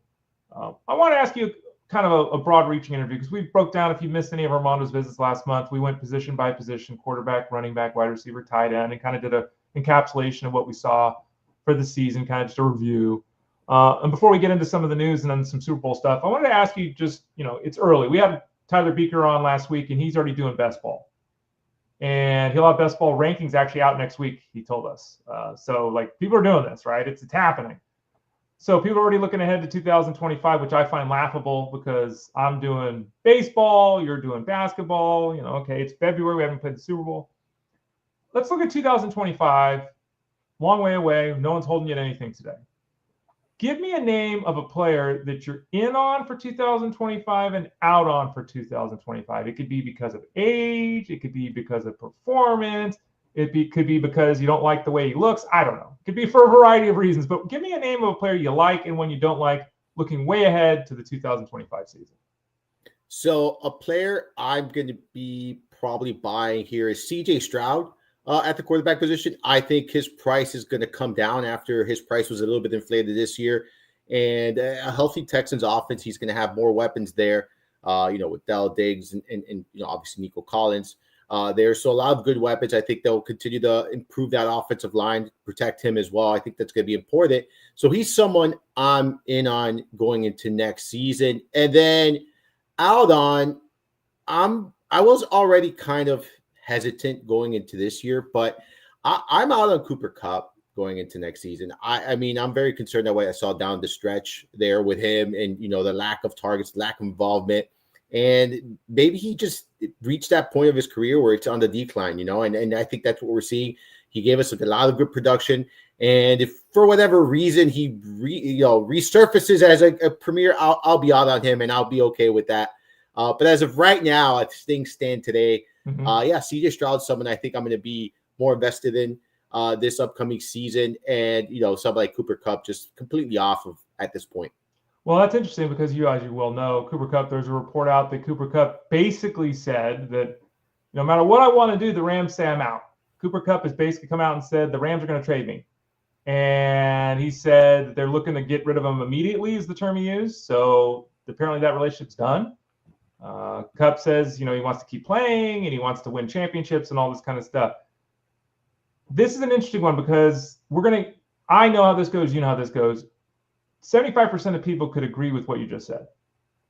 I want to ask you kind of a broad-reaching interview because we broke down, if you missed any of Armando's visits last month, we went position by position, quarterback, running back, wide receiver, tight end, and kind of did a encapsulation of what we saw for the season, kind of just a review. And before we get into some of the news and then some Super Bowl stuff, I wanted to ask you just, it's early. We had Tyler Beaker on last week, and he's already doing best ball. And he'll have best ball rankings actually out next week, he told us. So, people are doing this, right? It's happening. So people are already looking ahead to 2025, which I find laughable because I'm doing baseball, you're doing basketball. Okay, it's February. We haven't played the Super Bowl. Let's look at 2025. Long way away. No one's holding you to anything today. Give me a name of a player that you're in on for 2025 and out on for 2025. It could be because of age. It could be because of performance. Could be because you don't like the way he looks. I don't know. It could be for a variety of reasons. But give me a name of a player you like and one you don't like, looking way ahead to the 2025 season. So a player I'm going to be probably buying here is C.J. Stroud at the quarterback position. I think his price is going to come down after his price was a little bit inflated this year. And a healthy Texans offense, he's going to have more weapons there, with Dell Diggs and obviously Nico Collins there. So a lot of good weapons. I think they'll continue to improve that offensive line, protect him as well. I think that's going to be important. So he's someone I'm in on going into next season. And then out on, I was already kind of hesitant going into this year, but I'm out on Cooper Kupp going into next season. I mean, I'm very concerned that way I saw down the stretch there with him and, the lack of targets, lack of involvement. And maybe he just reached that point of his career where it's on the decline, and I think that's what we're seeing. He gave us a lot of good production. And if for whatever reason he resurfaces as a premier, I'll be out on him and I'll be okay with that. But as of right now, as things stand today, C.J. Stroud's someone I think I'm going to be more invested in this upcoming season. And, somebody like Cooper Kupp just completely off of at this point. Well, that's interesting because as you well know, Cooper Kupp, there's a report out that Cooper Kupp basically said that no matter what I want to do, the Rams say I'm out. Cooper Kupp has basically come out and said the Rams are going to trade me. And he said that they're looking to get rid of him immediately is the term he used. So apparently that relationship's done. Kupp says, he wants to keep playing and he wants to win championships and all this kind of stuff. This is an interesting one because I know how this goes. You know how this goes. 75% of people could agree with what you just said.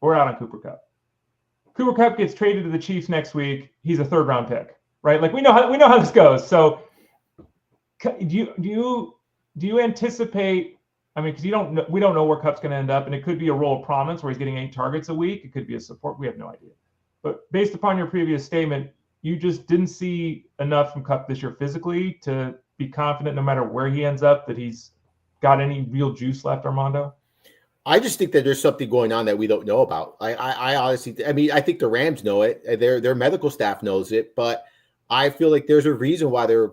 We're out on Cooper Kupp. Cooper Kupp gets traded to the Chiefs next week. He's a third-round pick, right? Like we know how this goes. So do you anticipate? I mean, because we don't know where Kupp's going to end up, and it could be a role of prominence where he's getting 8 targets a week. It could be a support. We have no idea. But based upon your previous statement, you just didn't see enough from Kupp this year physically to be confident no matter where he ends up that he's got any real juice left, Armando? I just think that there's something going on that we don't know about. I honestly, I think the Rams know it. Their medical staff knows it, but I feel like there's a reason why they're,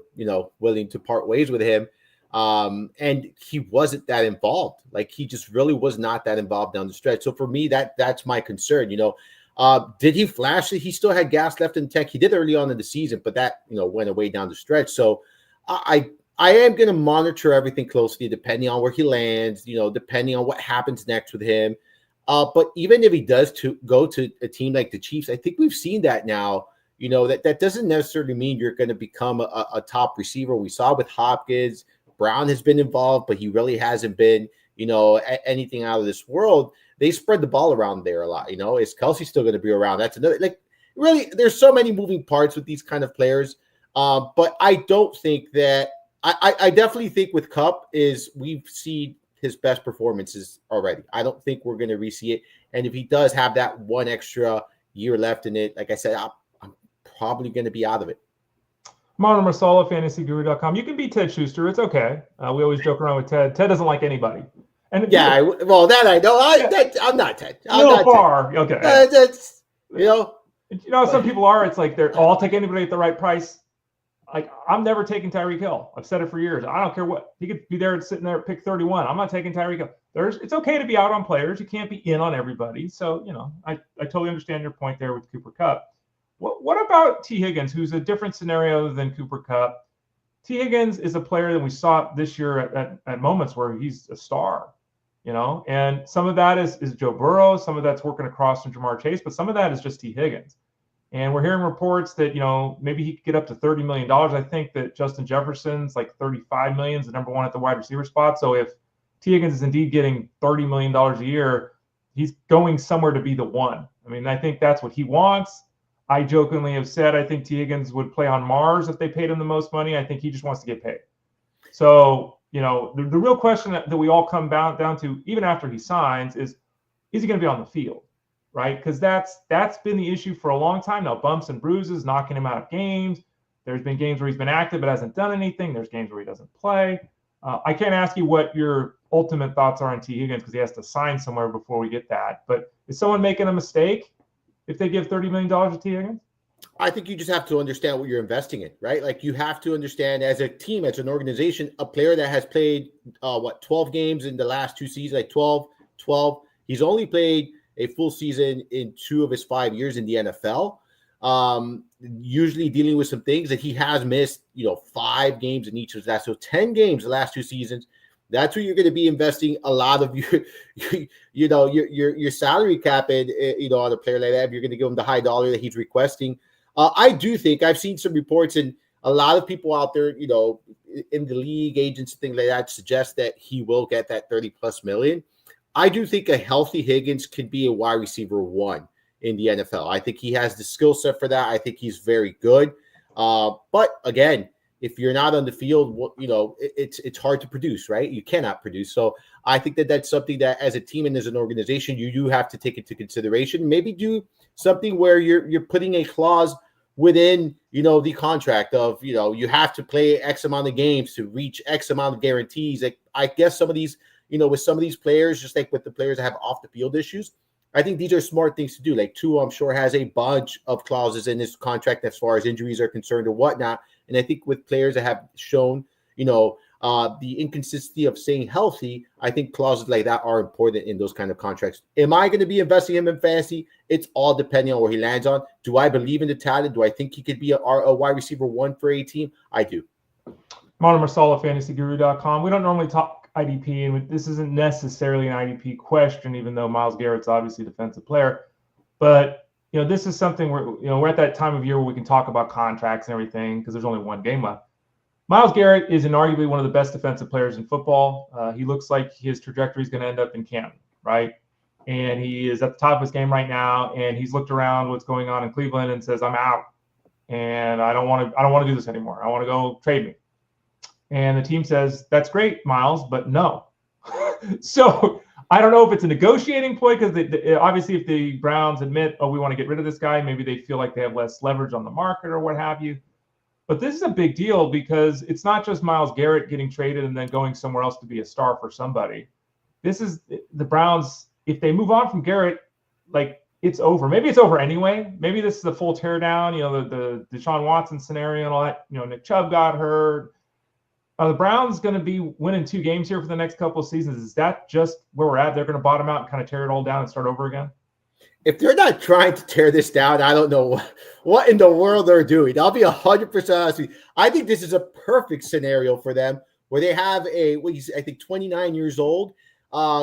willing to part ways with him. And he wasn't that involved. Like he just really was not that involved down the stretch. So for me, that's my concern. Did he flash it? He still had gas left in the tank. He did early on in the season, but that, went away down the stretch. So I am going to monitor everything closely, depending on where he lands, depending on what happens next with him. But even if he does go to a team like the Chiefs, I think we've seen that now, that doesn't necessarily mean you're going to become a top receiver. We saw with Hopkins, Brown has been involved, but he really hasn't been, anything out of this world. They spread the ball around there a lot. Is Kelsey still going to be around? That's another, really, there's so many moving parts with these kind of players. But I don't think that, I definitely think with Kupp is we've seen his best performances already. I don't think we're going to re-see it. And if he does have that one extra year left in it, like I said, I'm probably going to be out of it. Mono Marsala, fantasyguru.com. You can be Ted Schuster. It's okay. We always joke around with Ted. Ted doesn't like anybody. And that I know. I'm not Ted. I'm not far. Ted. Okay. That's some people are. It's like I'll take anybody at the right price. Like I'm never taking Tyreek Hill. I've said it for years. I don't care what he could be there sitting there at pick 31. I'm not taking Tyreek Hill. It's okay to be out on players. You can't be in on everybody. So I totally understand your point there with Cooper Kupp. What about T. Higgins, who's a different scenario than Cooper Kupp? T. Higgins is a player that we saw this year at moments where he's a star, and some of that is Joe Burrow. Some of that's working across from Jamar Chase, but some of that is just T. Higgins. And we're hearing reports that, maybe he could get up to $30 million. I think that Justin Jefferson's like $35 million is the number one at the wide receiver spot. So if T. Higgins is indeed getting $30 million a year, he's going somewhere to be the one. I mean, I think that's what he wants. I jokingly have said I think T. Higgins would play on Mars if they paid him the most money. I think he just wants to get paid. So, the real question that we all come down to, even after he signs, is he going to be on the field? Right? Because that's been the issue for a long time now. Bumps and bruises, knocking him out of games. There's been games where he's been active but hasn't done anything. There's games where he doesn't play. I can't ask you what your ultimate thoughts are on T. Higgins because he has to sign somewhere before we get that. But is someone making a mistake if they give $30 million to T. Higgins? I think you just have to understand what you're investing in, right? Like you have to understand as a team, as an organization, a player that has played 12 games in the last 2 seasons, like 12. He's only played a full season in 2 of his 5 years in the NFL. Usually dealing with some things that he has missed, 5 games in each of that. So 10 games the last 2 seasons. That's where you're going to be investing a lot of your salary cap in, on a player like that. If you're going to give him the high dollar that he's requesting. I do think I've seen some reports and a lot of people out there, in the league, agents, things like that, suggest that he will get that 30+ million. I do think a healthy Higgins can be a wide receiver 1 in the NFL. I think he has the skill set for that. I think he's very good. But again, if you're not on the field, it's hard to produce, right? You cannot produce. So I think that that's something that as a team and as an organization, you do have to take into consideration. Maybe do something where you're putting a clause within, the contract of, you have to play X amount of games to reach X amount of guarantees. Like I guess some of these, with some of these players, just like with the players that have off the field issues, I think these are smart things to do. Like Tua, I'm sure, has a bunch of clauses in his contract as far as injuries are concerned or whatnot. And I think with players that have shown, the inconsistency of staying healthy, I think clauses like that are important in those kind of contracts. Am I going to be investing him in fantasy? It's all depending on where he lands on. Do I believe in the talent? Do I think he could be a wide receiver 1 for a team? I do. Mono Marsala, fantasyguru.com. We don't normally talk IDP, and this isn't necessarily an IDP question, even though Myles Garrett's obviously a defensive player. But this is something where we're at that time of year where we can talk about contracts and everything because there's only 1 game left. Myles Garrett is inarguably one of the best defensive players in football. He looks like his trajectory is going to end up in Canton, right? And he is at the top of his game right now, and he's looked around what's going on in Cleveland and says, "I'm out, and I don't want to do this anymore. I want to go trade me." And the team says, "That's great, Myles, but no." So I don't know if it's a negotiating ploy because obviously if the Browns admit, "Oh, we want to get rid of this guy," maybe they feel like they have less leverage on the market or what have you. But this is a big deal because it's not just Myles Garrett getting traded and then going somewhere else to be a star for somebody. This is the Browns. If they move on from Garrett, like it's over. Maybe it's over anyway. Maybe this is a full teardown, the Deshaun Watson scenario and all that. Nick Chubb got hurt. Are the Browns going to be winning 2 games here for the next couple of seasons? Is that just where we're at? They're going to bottom out and kind of tear it all down and start over again? If they're not trying to tear this down, I don't know what in the world they're doing. I'll be 100% honest with you. I think this is a perfect scenario for them where they have he's, I think, 29 years old.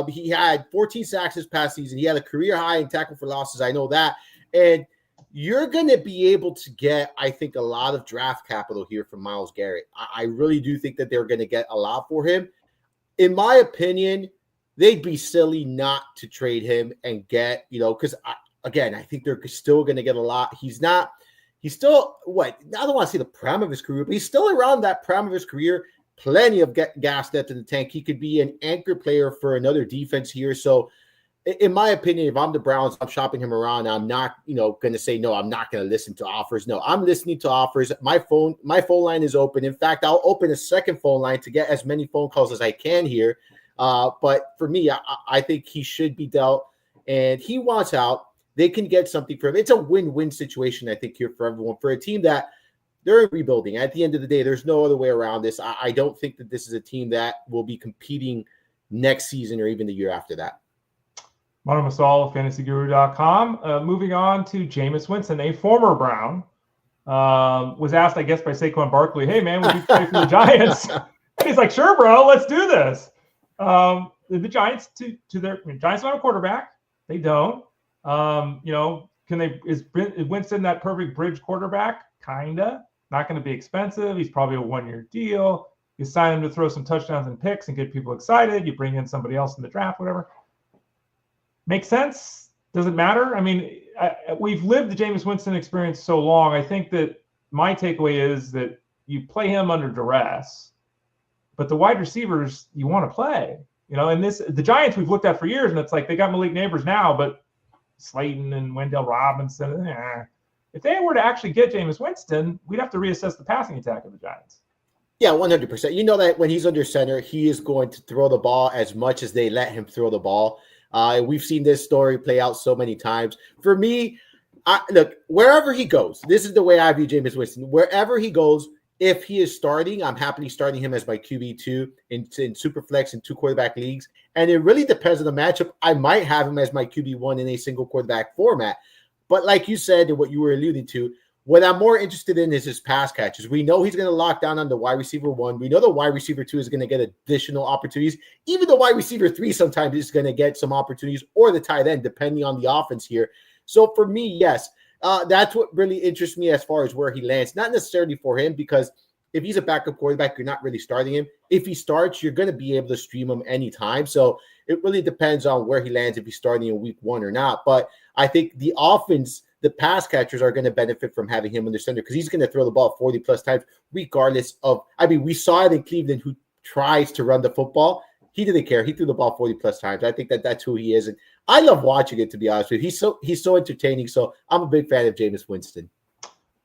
He had 14 sacks this past season. He had a career high in tackle for losses. I know that. And you're going to be able to get, I think, a lot of draft capital here from Myles Garrett. I really do think that they're going to get a lot for him. In my opinion, they'd be silly not to trade him and get, because I think they're still going to get a lot. He's still, I don't want to say the prime of his career, but he's still around that prime of his career. Plenty of gas left in the tank. He could be an anchor player for another defense here. So, in my opinion, if I'm the Browns, I'm shopping him around. I'm not, going to say, no, I'm not going to listen to offers. No, I'm listening to offers. My phone line is open. In fact, I'll open a second phone line to get as many phone calls as I can here. But for me, I think he should be dealt, and he wants out. They can get something for him. It's a win-win situation, I think, here for everyone. For a team that they're rebuilding. At the end of the day, there's no other way around this. I don't think that this is a team that will be competing next season or even the year after that. Mono Masal, fantasyguru.com. Moving on to Jameis Winston, a former Brown, was asked, I guess, by Saquon Barkley, "Hey, man, would you play for the Giants?" And he's like, "Sure, bro, let's do this." The Giants, Giants don't have a quarterback. They don't. Is Winston that perfect bridge quarterback? Kinda. Not going to be expensive. He's probably a 1-year deal. You sign him to throw some touchdowns and picks and get people excited. You bring in somebody else in the draft, whatever. Makes sense? Does it matter? I mean, we've lived the Jameis Winston experience so long. I think that my takeaway is that you play him under duress, but the wide receivers you want to play. And the Giants we've looked at for years, and it's like they got Malik Neighbors now, but Slayton and Wendell Robinson. If they were to actually get Jameis Winston, we'd have to reassess the passing attack of the Giants. Yeah, 100%. You know that when he's under center, he is going to throw the ball as much as they let him throw the ball. We've seen this story play out so many times. For me, look, wherever he goes, this is the way I view Jameis Winston. Wherever he goes, if he is starting, I'm happily starting him as my QB2 in Superflex and 2 quarterback leagues. And it really depends on the matchup. I might have him as my QB1 in a single quarterback format. But like you said, and what you were alluding to, what I'm more interested in is his pass catches. We know he's going to lock down on the wide receiver 1. We know the wide receiver 2 is going to get additional opportunities. Even the wide receiver 3 sometimes is going to get some opportunities, or the tight end, depending on the offense here. So for me, yes, that's what really interests me as far as where he lands. Not necessarily for him, because if he's a backup quarterback, you're not really starting him. If he starts, you're going to be able to stream him anytime. So it really depends on where he lands, if he's starting in week 1 or not. But I think the offense, the pass catchers are going to benefit from having him under center, because he's going to throw the ball 40-plus times regardless of – I mean, we saw it in Cleveland, who tries to run the football. He didn't care. He threw the ball 40-plus times. I think that's who he is. And I love watching it, to be honest with you. He's so entertaining. So I'm a big fan of Jameis Winston.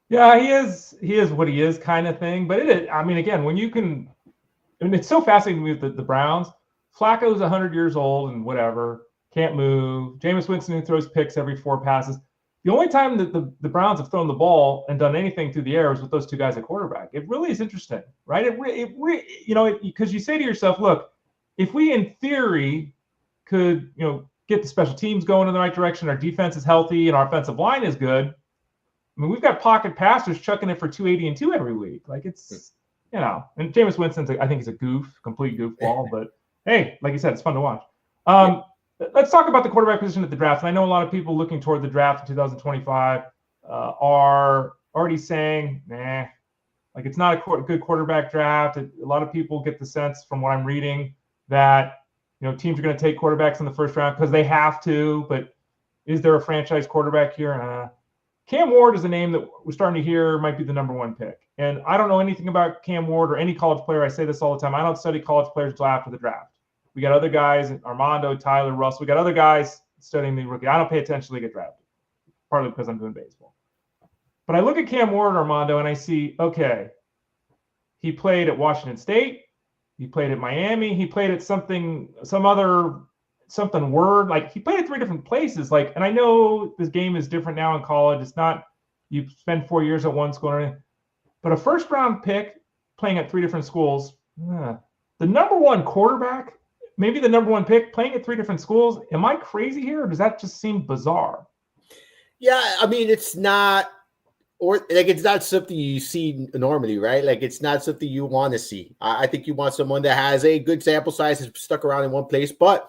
Yeah, he is what he is, kind of thing. But I mean, again, when you can – I mean, it's so fascinating with the Browns. Flacco's 100 years old and whatever, can't move. Jameis Winston throws picks every 4 passes. The only time that the Browns have thrown the ball and done anything through the air is with those 2 guys at quarterback. It really is interesting, right? Because you say to yourself, look, if we in theory could, get the special teams going in the right direction, our defense is healthy and our offensive line is good. I mean, we've got pocket passers chucking it for 280 and 2 every week. Like, it's, and Jameis Winston's, I think he's a complete goofball, but hey, like you said, it's fun to watch. Let's talk about the quarterback position at the draft. And I know a lot of people looking toward the draft in 2025 are already saying, like it's not a good quarterback draft. A lot of people get the sense from what I'm reading that, teams are going to take quarterbacks in the first round because they have to. But is there a franchise quarterback here? Cam Ward is a name that we're starting to hear might be the number 1 pick. And I don't know anything about Cam Ward or any college player. I say this all the time. I don't study college players until after the draft. We got other guys, Armando, Tyler, Russell. We got other guys studying the rookie. I don't pay attention till they get drafted, partly because I'm doing baseball. But I look at Cam Ward, Armando, and I see, okay, he played at Washington State. He played at Miami. He played at something word. Like, he played at 3 different places. Like, and I know this game is different now in college. It's not you spend 4 years at one school or anything. But a first-round pick playing at 3 different schools, the number 1 quarterback, maybe the number 1 pick playing at 3 different schools. Am I crazy here, or does that just seem bizarre? Yeah, I mean, it's not something you see normally, right? Like, it's not something you want to see. I think you want someone that has a good sample size, has stuck around in one place. But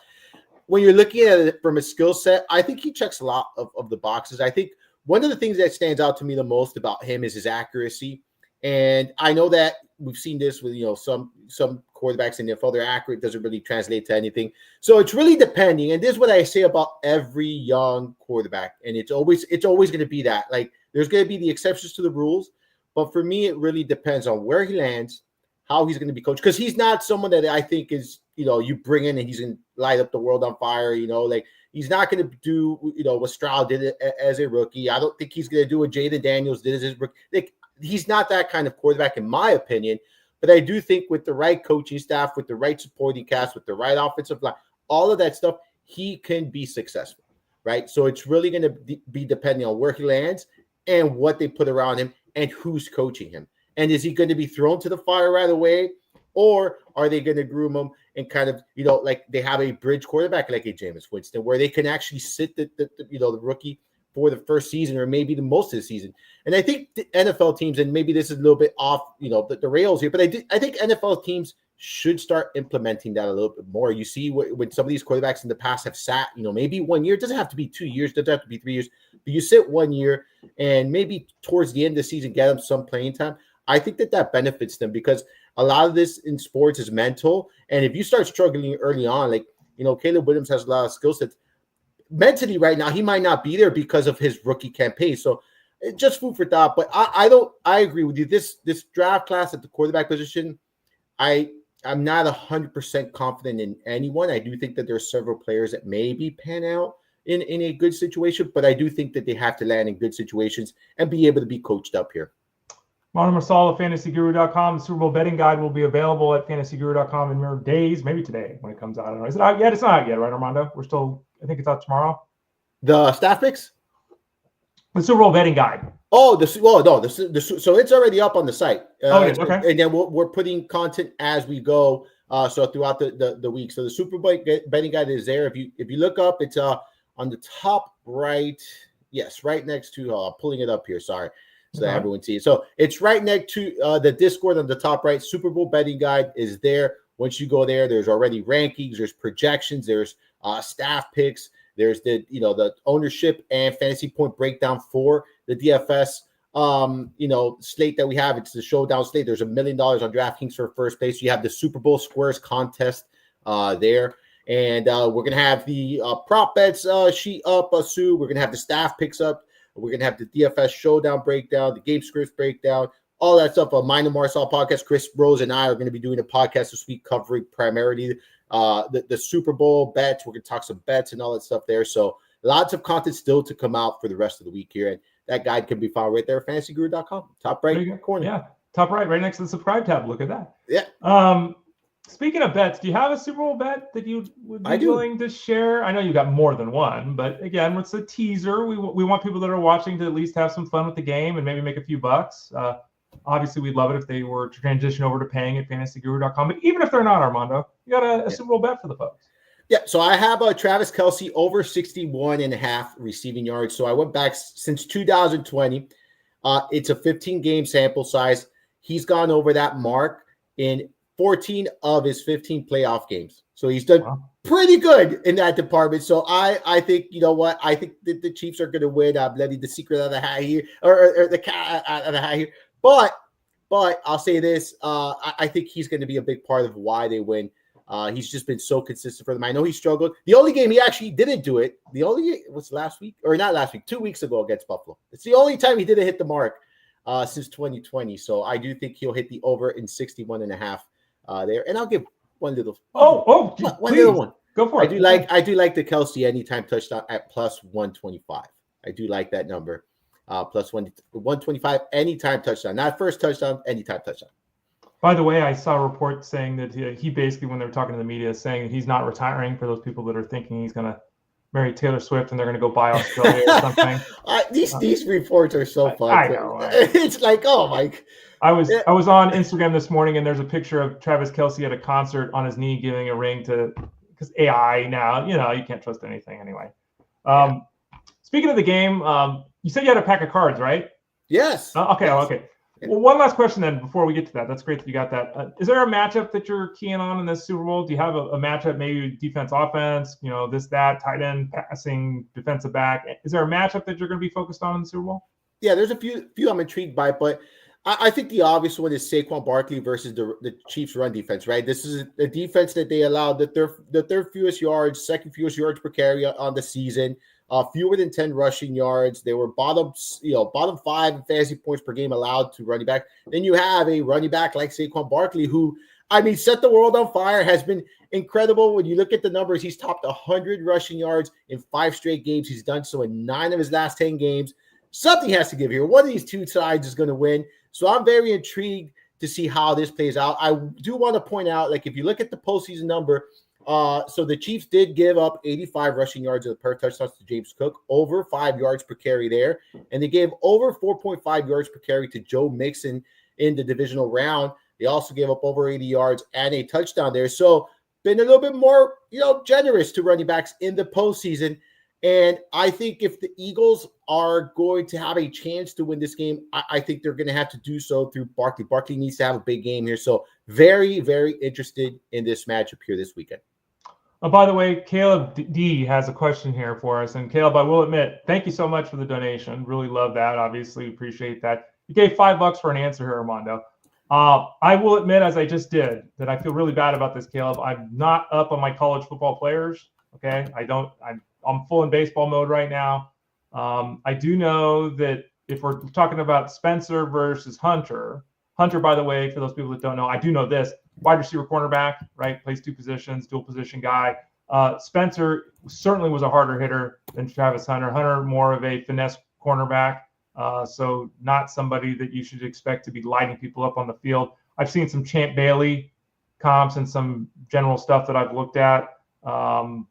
when you're looking at it from a skill set, I think he checks a lot of the boxes. I think one of the things that stands out to me the most about him is his accuracy. And I know that we've seen this with, some quarterbacks in the NFL, they're accurate, doesn't really translate to anything. So it's really depending. And this is what I say about every young quarterback. And it's always going to be that. Like, there's going to be the exceptions to the rules. But for me, it really depends on where he lands, how he's going to be coached. Because he's not someone that I think is, you bring in and he's going to light up the world on fire, like he's not going to do, what Stroud did as a rookie. I don't think he's going to do what Jaden Daniels did as his rookie. Like, he's not that kind of quarterback, in my opinion. But I do think with the right coaching staff, with the right supporting cast, with the right offensive line, all of that stuff, he can be successful, right? So it's really going to be depending on where he lands and what they put around him and who's coaching him. And is he going to be thrown to the fire right away? Or are they going to groom him and kind of, like they have a bridge quarterback like a Jameis Winston, where they can actually sit the rookie for the first season or maybe the most of the season. And I think the NFL teams, and maybe this is a little bit off, the rails here, but I think NFL teams should start implementing that a little bit more. You see when some of these quarterbacks in the past have sat, maybe 1 year, it doesn't have to be 2 years, doesn't have to be 3 years, but you sit 1 year and maybe towards the end of the season, get them some playing time. I think that benefits them, because a lot of this in sports is mental. And if you start struggling early on, like, Caleb Williams has a lot of skill sets. Mentally right now, he might not be there because of his rookie campaign. So just food for thought. But I agree with you. This draft class at the quarterback position, I'm not 100% confident in anyone. I do think that there are several players that maybe pan out in a good situation, but I do think that they have to land in good situations and be able to be coached up here. Mono Masala, fantasyguru.com. The Super Bowl betting guide will be available at fantasyguru.com in mere days, maybe today when it comes out. I don't know. Is it out yet? It's not out yet, right, Armando? I think it's out tomorrow. The staff picks? The Super Bowl betting guide. Oh, so it's already up on the site. It is, okay. And then we're putting content as we go. So throughout the week. So the Super Bowl betting guide is there. If you look up, it's on the top right. Yes, right next to pulling it up here. Sorry. So that everyone sees. So it's right next to the Discord on the top right. Super Bowl betting guide is there. Once you go there, there's already rankings, there's projections, there's staff picks, there's the ownership and fantasy point breakdown for the DFS slate that we have. It's the showdown slate. There's $1 million on DraftKings for first place. You have the Super Bowl Squares contest there. And we're gonna have the prop bets sheet up soon. We're gonna have the staff picks up. We're going to have the DFS showdown breakdown, the game scripts breakdown, all that stuff. Mine and Marcel podcast. Chris Rose and I are going to be doing a podcast this week covering primarily the Super Bowl bets. We're going to talk some bets and all that stuff there. So lots of content still to come out for the rest of the week here. And that guide can be found right there at fantasyguru.com. Top right corner. Yeah, top right next to the subscribe tab. Look at that. Yeah. Speaking of bets, do you have a Super Bowl bet that you would be willing to share? I know you got more than one, but again, what's the teaser? We want people that are watching to at least have some fun with the game and maybe make a few bucks. Obviously, we'd love it if they were to transition over to paying at fantasyguru.com. But even if they're not, Armando, you got a Super Bowl bet for the folks. Yeah, so I have Travis Kelce over 61.5 receiving yards. So I went back since 2020. It's a 15-game sample size. He's gone over that mark in 14 of his 15 playoff games. So he's done pretty good in that department. So I think, you know what? I think that the Chiefs are going to win. I'm letting the secret out of the hat here, or the cat out of the hat here. But I'll say this. I think he's going to be a big part of why they win. He's just been so consistent for them. I know he struggled. The only game he actually didn't do it, was last week, or not last week, 2 weeks ago against Buffalo. It's the only time he didn't hit the mark since 2020. So I do think he'll hit the over in 61.5. There, and I'll give one little little one. Go for it. I do like the Kelce anytime touchdown at plus 125. I do like that number. Plus 125 anytime touchdown, not first touchdown, anytime touchdown. By the way, I saw a report saying that he basically, when they were talking to the media, saying he's not retiring. For those people that are thinking he's going to marry Taylor Swift and they're going to go buy Australia or something. These reports are so fun. I know. It's like, oh my. I was on Instagram this morning and there's a picture of Travis Kelce at a concert on his knee giving a ring because AI now, you can't trust anything anyway. Speaking of the game, you said you had a pack of cards, right? Yes. Okay. Well, one last question then before we get to that. That's great that you got that. Is there a matchup that you're keying on in this Super Bowl? Do you have a matchup, maybe defense, offense, this, that, tight end, passing, defensive back? Is there a matchup that you're going to be focused on in the Super Bowl? Yeah, there's a few I'm intrigued by, but I think the obvious one is Saquon Barkley versus the Chiefs run defense, right? This is a defense that they allowed the third fewest yards, second fewest yards per carry on the season, fewer than 10 rushing yards. They were bottom 5 in fantasy points per game allowed to running back. Then you have a running back like Saquon Barkley, who, set the world on fire, has been incredible. When you look at the numbers, he's topped 100 rushing yards in 5 straight games. He's done so in 9 of his last 10 games. Something has to give here. One of these two sides is going to win. So I'm very intrigued to see how this plays out. I do want to point out, if you look at the postseason number, so the Chiefs did give up 85 rushing yards per touchdowns to James Cook, over 5 yards per carry there. And they gave over 4.5 yards per carry to Joe Mixon in the divisional round. They also gave up over 80 yards and a touchdown there. So been a little bit more, generous to running backs in the postseason. And I think if the Eagles are going to have a chance to win this game, I think they're going to have to do so through Barkley. Barkley needs to have a big game here. So very, very interested in this matchup here this weekend. By the way, Caleb D has a question here for us. And Caleb, I will admit, thank you so much for the donation. Really love that. Obviously, appreciate that. You gave $5 for an answer here, Armando. I will admit, as I just did, that I feel really bad about this, Caleb. I'm not up on my college football players. Okay, I'm full in baseball mode right now. I do know that if we're talking about Spencer versus Hunter, by the way, for those people that don't know, I do know this, wide receiver cornerback, right? Plays 2 positions, dual position guy. Spencer certainly was a harder hitter than Travis Hunter. Hunter, more of a finesse cornerback. So not somebody that you should expect to be lighting people up on the field. I've seen some Champ Bailey comps and some general stuff that I've looked at. Do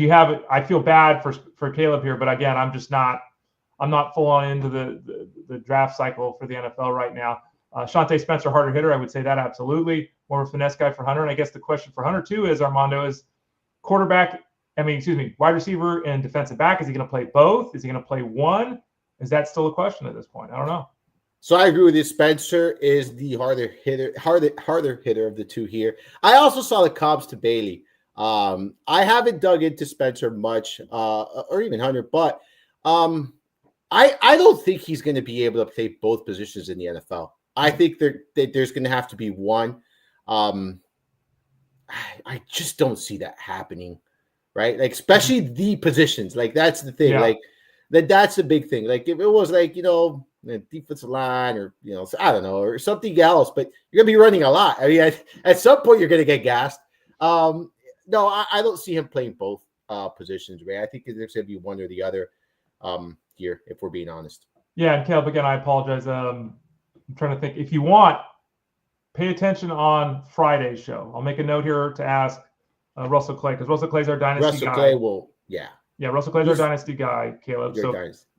you have it? I feel bad for Caleb here, but again, I'm not full on into the draft cycle for the NFL right now. Shante Spencer, harder hitter. I would say that absolutely. More of a finesse guy for Hunter. And I guess the question for Hunter too is, Armando, is wide receiver and defensive back. Is he going to play both? Is he going to play one? Is that still a question at this point? I don't know. So I agree with you. Spencer is the harder hitter of the two here. I also saw the comps to Bailey. I haven't dug into Spencer much, or even Hunter, but I don't think he's going to be able to play both positions in the NFL. I think there's going to have to be one. I just don't see that happening, right? Like, especially the positions. Like, that's the thing. Yeah. Like, that's the big thing. Like, if it was like, defensive line or, I don't know, or something else, but you're going to be running a lot. I mean, at some point, you're going to get gassed. No, I don't see him playing both positions, Ray. I think there's going to be one or the other here, if we're being honest. Yeah, and Caleb, again, I apologize. I'm trying to think. If you want, pay attention on Friday's show. I'll make a note here to ask Russell Clay, because Russell Clay's our dynasty guy. Russell Clay will, yeah. Yeah, Russell Clay's our dynasty guy, Caleb.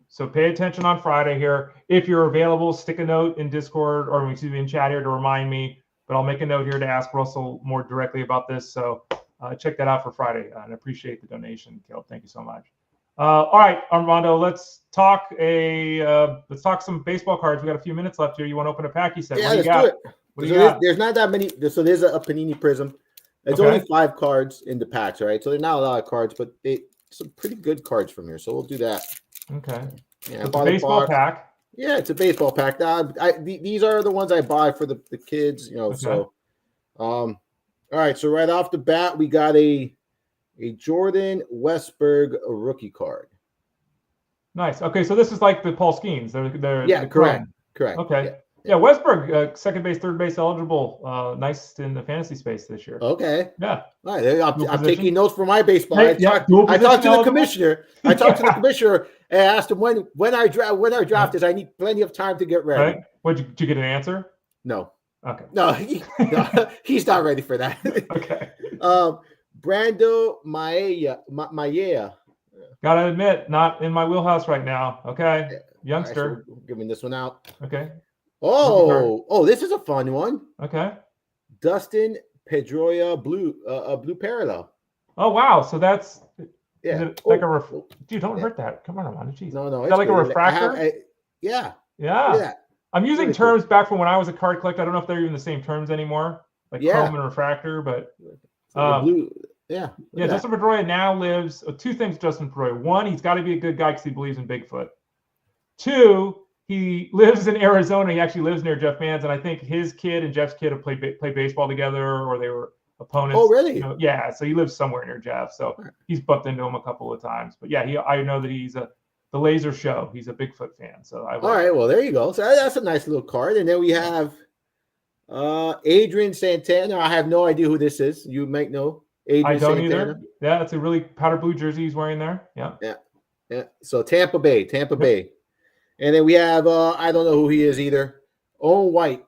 So pay attention on Friday here. If you're available, stick a note in Discord or in chat here to remind me. But I'll make a note here to ask Russell more directly about this. So check that out for Friday. And I appreciate the donation, Caleb. Thank you so much. All right, Armando, let's talk some baseball cards. We got a few minutes left here. You want to open a pack? You said. Yeah, let's do it. What do you got? There's not that many. So there's a Panini Prism. It's only 5 cards in the packs, right? So there's not a lot of cards, but some pretty good cards from here. So we'll do that. Okay. Yeah, so baseball pack. Yeah, it's a baseball pack. These are the ones I buy for the kids, Okay. So, all right. So right off the bat, we got a Jordan Westburg rookie card. Nice. Okay, so this is like the Paul Skeens. They're correct. Okay. Yeah, Westburg, second base, third base eligible. Nice in the fantasy space this year. Okay. Yeah. All right. I'm taking notes for my baseball. Hey, I talked to the commissioner. And I asked him when our draft is. I need plenty of time to get ready. Right. Did you get an answer? No. Okay. No, he's not ready for that. Okay. Brando Maia. Gotta admit, not in my wheelhouse right now. Okay. Youngster. Right, so giving this one out. Okay. Oh, this is a fun one. Okay. Dustin Pedroia blue parallel. Oh wow! So that's like a dude. Don't hurt that. Come on, Armando. Jeez. No. Is that like a refractor? Yeah. I'm using terms back from when I was a card collector. I don't know if they're even the same terms anymore, like chrome and refractor. But blue. Justin Pedroia now lives. 2 things. Justin Pedroia. 1, he's got to be a good guy because he believes in Bigfoot. 2, he lives in Arizona. He actually lives near Jeff Mans, and I think his kid and Jeff's kid have played baseball together, or they were opponents. Oh, really? Yeah. So he lives somewhere near Jeff. So he's bumped into him a couple of times. But yeah, I know that he's the Laser Show. He's a Bigfoot fan. So all right. Well, there you go. So that's a nice little card. And then we have Adrian Santana. I have no idea who this is. You might know. Adrian Santana. Either. Yeah, it's a really powder blue jersey he's wearing there. Yeah. So Tampa Bay. And then we have, I don't know who he is either. Owen White.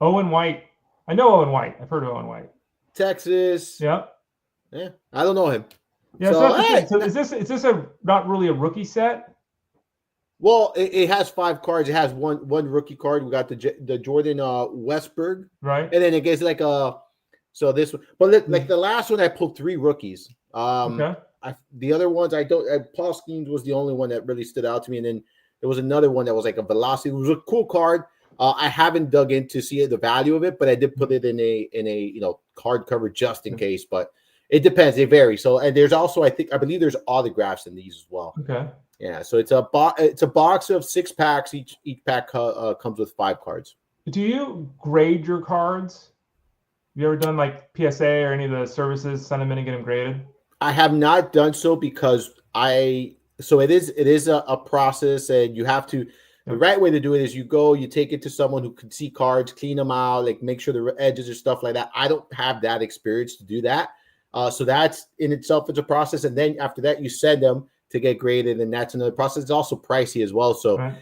I know Owen White. I've heard of Owen White. Texas. Yeah. I don't know him. Yeah. So is this not really a rookie set? Well, it has 5 cards. It has one rookie card. We got the Jordan Westburg. Right. And then it gets like so this one. But like the last one, I pulled 3 rookies. Okay. The other ones, I don't. Paul Skeens was the only one that really stood out to me. And then there was another one that was like a velocity. It was a cool card. I haven't dug in to see the value of it, but I did put it in a card cover just in case. But it depends; they vary. So, and there's also I believe there's autographs in these as well. Okay. Yeah. So it's a box of 6 packs. Each pack comes with 5 cards. Do you grade your cards? Have you ever done like PSA or any of the services, send them in and get them graded? I have not done so because So it is a process, and you have to. The right way to do it is you take it to someone who can see cards, clean them out, like make sure the edges or stuff like that. I don't have that experience to do that. So that's in itself, it's a process. And then after that, you send them to get graded, and that's another process. It's also pricey as well. So Right.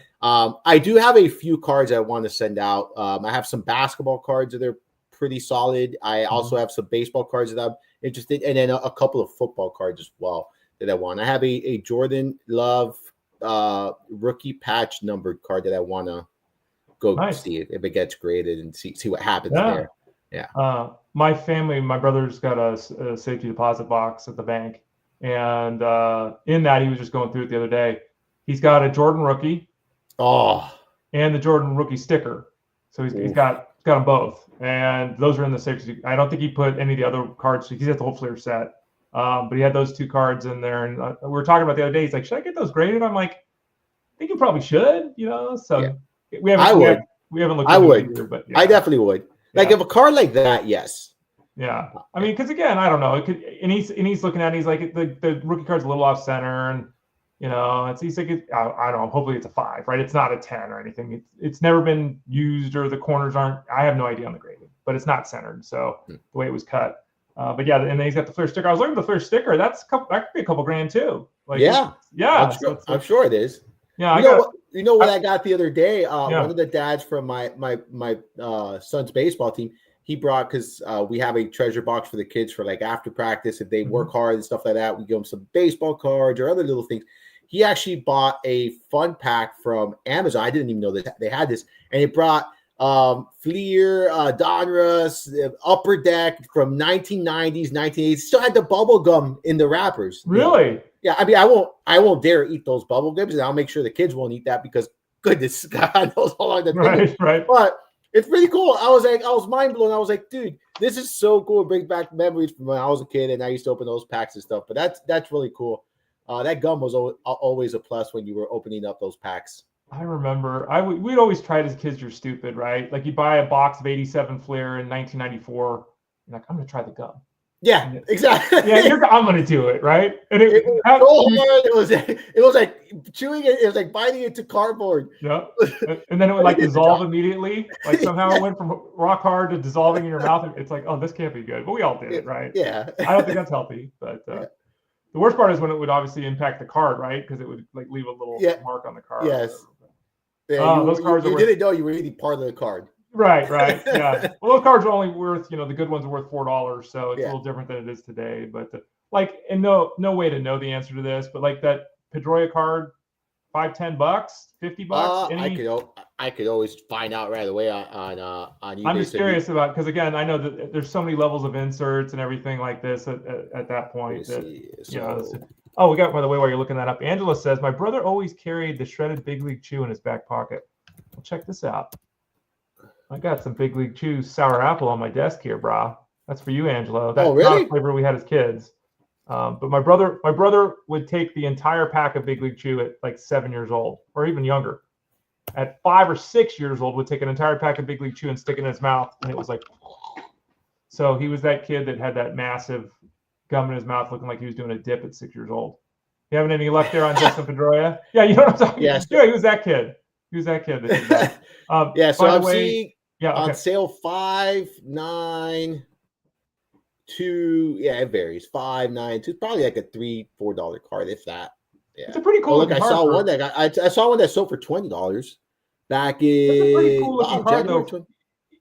I do have a few cards I want to send out. I have some basketball cards that are pretty solid. I also have some baseball cards that I'm interested in, and then a couple of football cards as well that I want. I have a Jordan Love rookie patch numbered card that I want to go see if it gets graded and see what happens there. Yeah. My family, my brother's got a safety deposit box at the bank, and in that he was just going through it the other day. He's got a Jordan rookie, and the Jordan rookie sticker. So he's got them both, and those are in the safety. I don't think he put any of the other cards. He's got the whole Fleer set, but he had those two cards in there. And we were talking about the other day. He's like, "Should I get those graded?" I'm like, "I think you probably should." So we haven't looked. I would, either, but I definitely would. Like if a card like that, yes. Yeah, I mean, because again, I don't know. It could, and he's looking at it, he's like the rookie card's a little off center, and he's like I don't know. Hopefully, it's a 5, right? It's not a 10 or anything. It's never been used, or the corners aren't. I have no idea on the grading, but it's not centered. So the way it was cut, but yeah, and then he's got the Fleer sticker. I was looking at the Fleer sticker. That could be a couple grand too. Like I'm sure it is. Yeah, you know what I got the other day? One of the dads from my son's baseball team, he brought, because we have a treasure box for the kids for like after practice. If they work hard and stuff like that, we give them some baseball cards or other little things. He actually bought a fun pack from Amazon. I didn't even know that they had this, and it brought Fleer, Donruss, Upper Deck from 1990s, 1980s. Still had the bubble gum in the wrappers. Really? Yeah, I mean, I won't dare eat those bubble gums, and I'll make sure the kids won't eat that because goodness, God knows how long that thing is. Right. But it's pretty cool. I was mind blown. I was like, dude, this is so cool. It brings back memories from when I was a kid and I used to open those packs and stuff. But that's really cool. That gum was always a plus when you were opening up those packs. I remember we'd always tried as kids, you're stupid, right? Like you buy a box of 87 Fleer in 1994. You're like, I'm going to try the gum. Yeah, exactly. Yeah, I'm going to do it, right? And it was so hard. It was like chewing it. It was like biting it to cardboard. Yeah, and then it would like dissolve immediately. Like somehow it went from rock hard to dissolving in your mouth. It's like, oh, this can't be good. But we all did it, right? Yeah. I don't think that's healthy. But the worst part is when it would obviously impact the card, right? Because it would like leave a little mark on the card. Yes. Yeah, those cards you didn't know you were eating part of the card. Right. Yeah. Well, those cards are only worth, the good ones are worth $4, so it's a little different than it is today. But and no way to know the answer to this, but like that Pedroia card, $5-10, $50. I could always find out right away on eBay. I'm just curious about, because again, I know that there's so many levels of inserts and everything like this at that point. We got, by the way, while you're looking that up, Angela says, my brother always carried the shredded Big League Chew in his back pocket. Well, check this out. I got some Big League Chew sour apple on my desk here, brah. That's for you, Angelo. That's not a flavor we had as kids. But my brother would take the entire pack of Big League Chew at like 7 years old, or even younger. At 5 or 6 years old, would take an entire pack of Big League Chew and stick it in his mouth, and it was like. So he was that kid that had that massive gum in his mouth, looking like he was doing a dip at 6 years old. You having any luck there on Justin Pedroia? Yeah, you know what I'm talking about. Yeah, he was that kid. He was that kid that did that. So I'm seeing on sale 5, 9, 2. Yeah, it varies. 5, 9, 2. Probably like a $3-4 card, if that. Yeah, it's a pretty cool. I saw one I saw one that sold for $20 back in. That's a pretty cool looking card, though.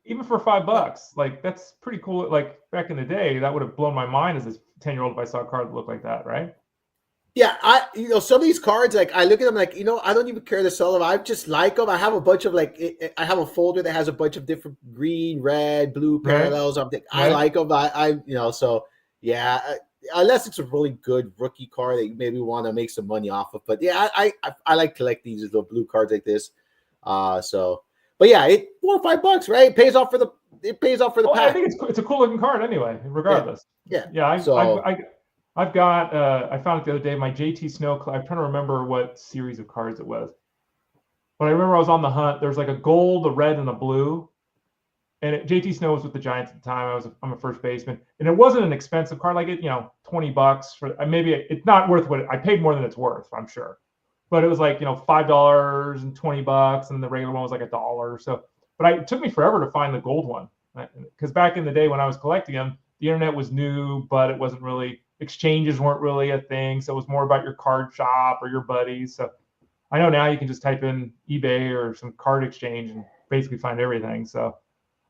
Even for $5, like that's pretty cool. Like back in the day, that would have blown my mind as a 10-year-old if I saw a card that looked like that, right? Yeah, some of these cards, like I look at them like, I don't even care to sell them. I just like them. I have a bunch of I have a folder that has a bunch of different green, red, blue parallels. I like them. Unless it's a really good rookie card that you maybe want to make some money off of. But yeah, I like collecting these little blue cards like this. But yeah, $4 or $5, right? It pays off for the pack. I think it's a cool looking card anyway, regardless. Yeah. I've got I found it the other day, my JT Snow. I'm trying to remember what series of cards it was, but I remember I was on the hunt. There's like a gold, a red, and a blue. And JT Snow was with the Giants at the time. I'm a first baseman, and it wasn't an expensive card, like $20 for. Maybe it's not worth what I paid more than it's worth, I'm sure. But it was like $5 and $20, and the regular one was like $1. So, but it took me forever to find the gold one, because back in the day when I was collecting them, the internet was new, but it wasn't really. exchanges weren't really a thing. So it was more about your card shop or your buddies. So I know now you can just type in eBay or some card exchange and basically find everything. So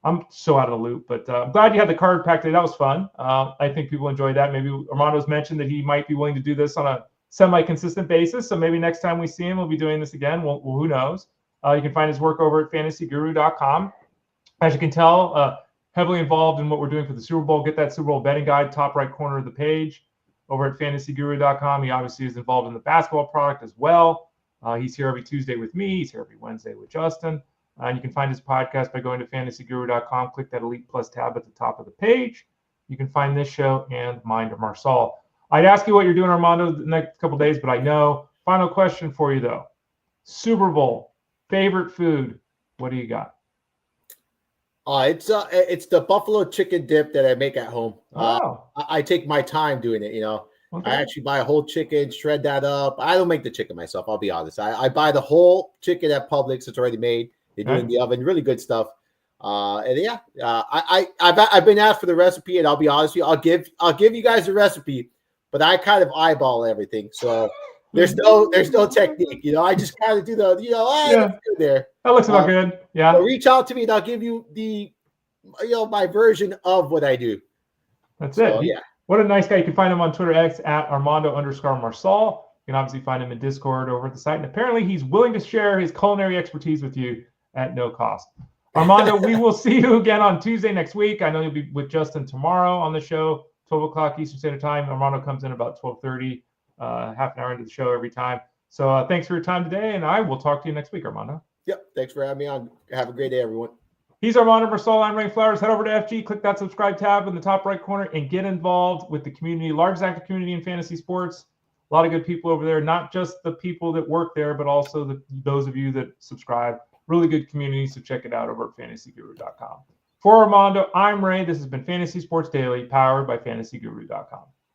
I'm so out of the loop, but I'm glad you had the card pack today. That was fun. I think people enjoyed that. Maybe Armando's mentioned that he might be willing to do this on a semi-consistent basis. So maybe next time we see him, we'll be doing this again. Well, who knows? You can find his work over at fantasyguru.com. As you can tell, heavily involved in what we're doing for the Super Bowl. Get that Super Bowl betting guide, top right corner of the page over at fantasyguru.com. He obviously is involved in the basketball product as well. He's here every Tuesday with me. He's here every Wednesday with Justin. And you can find his podcast by going to fantasyguru.com. Click that Elite Plus tab at the top of the page. You can find this show and Mind of Marsal. I'd ask you what you're doing, Armando, the next couple of days, but I know. Final question for you, though. Super Bowl, favorite food. What do you got? It's the buffalo chicken dip that I make at home. Oh. I take my time doing it, Okay. I actually buy a whole chicken, shred that up. I don't make the chicken myself, I'll be honest. I buy the whole chicken at Publix. It's already made. They do it in the oven. Really good stuff. I've been asked for the recipe, and I'll be honest with you. I'll give you guys the recipe, but I kind of eyeball everything. So there's no technique. I just kind of do the that's good there. That looks about good. Yeah. So reach out to me, and I'll give you the my version of what I do. That's it. Yeah. What a nice guy. You can find him on Twitter X at Armando_Marsal. You can obviously find him in Discord over at the site. And apparently he's willing to share his culinary expertise with you at no cost. Armando, we will see you again on Tuesday next week. I know you'll be with Justin tomorrow on the show, 12 o'clock Eastern Standard Time. Armando comes in about 12:30, half an hour into the show every time. So thanks for your time today, and I will talk to you next week, Armando. Yep. Thanks for having me on. Have a great day, everyone. He's Armando Marsal. I'm Ray Flowers. Head over to FG, click that subscribe tab in the top right corner, and get involved with the community, largest active community in fantasy sports. A lot of good people over there, not just the people that work there, but also those of you that subscribe. Really good community, so check it out over at fantasyguru.com. For Armando, I'm Ray. This has been Fantasy Sports Daily, powered by fantasyguru.com.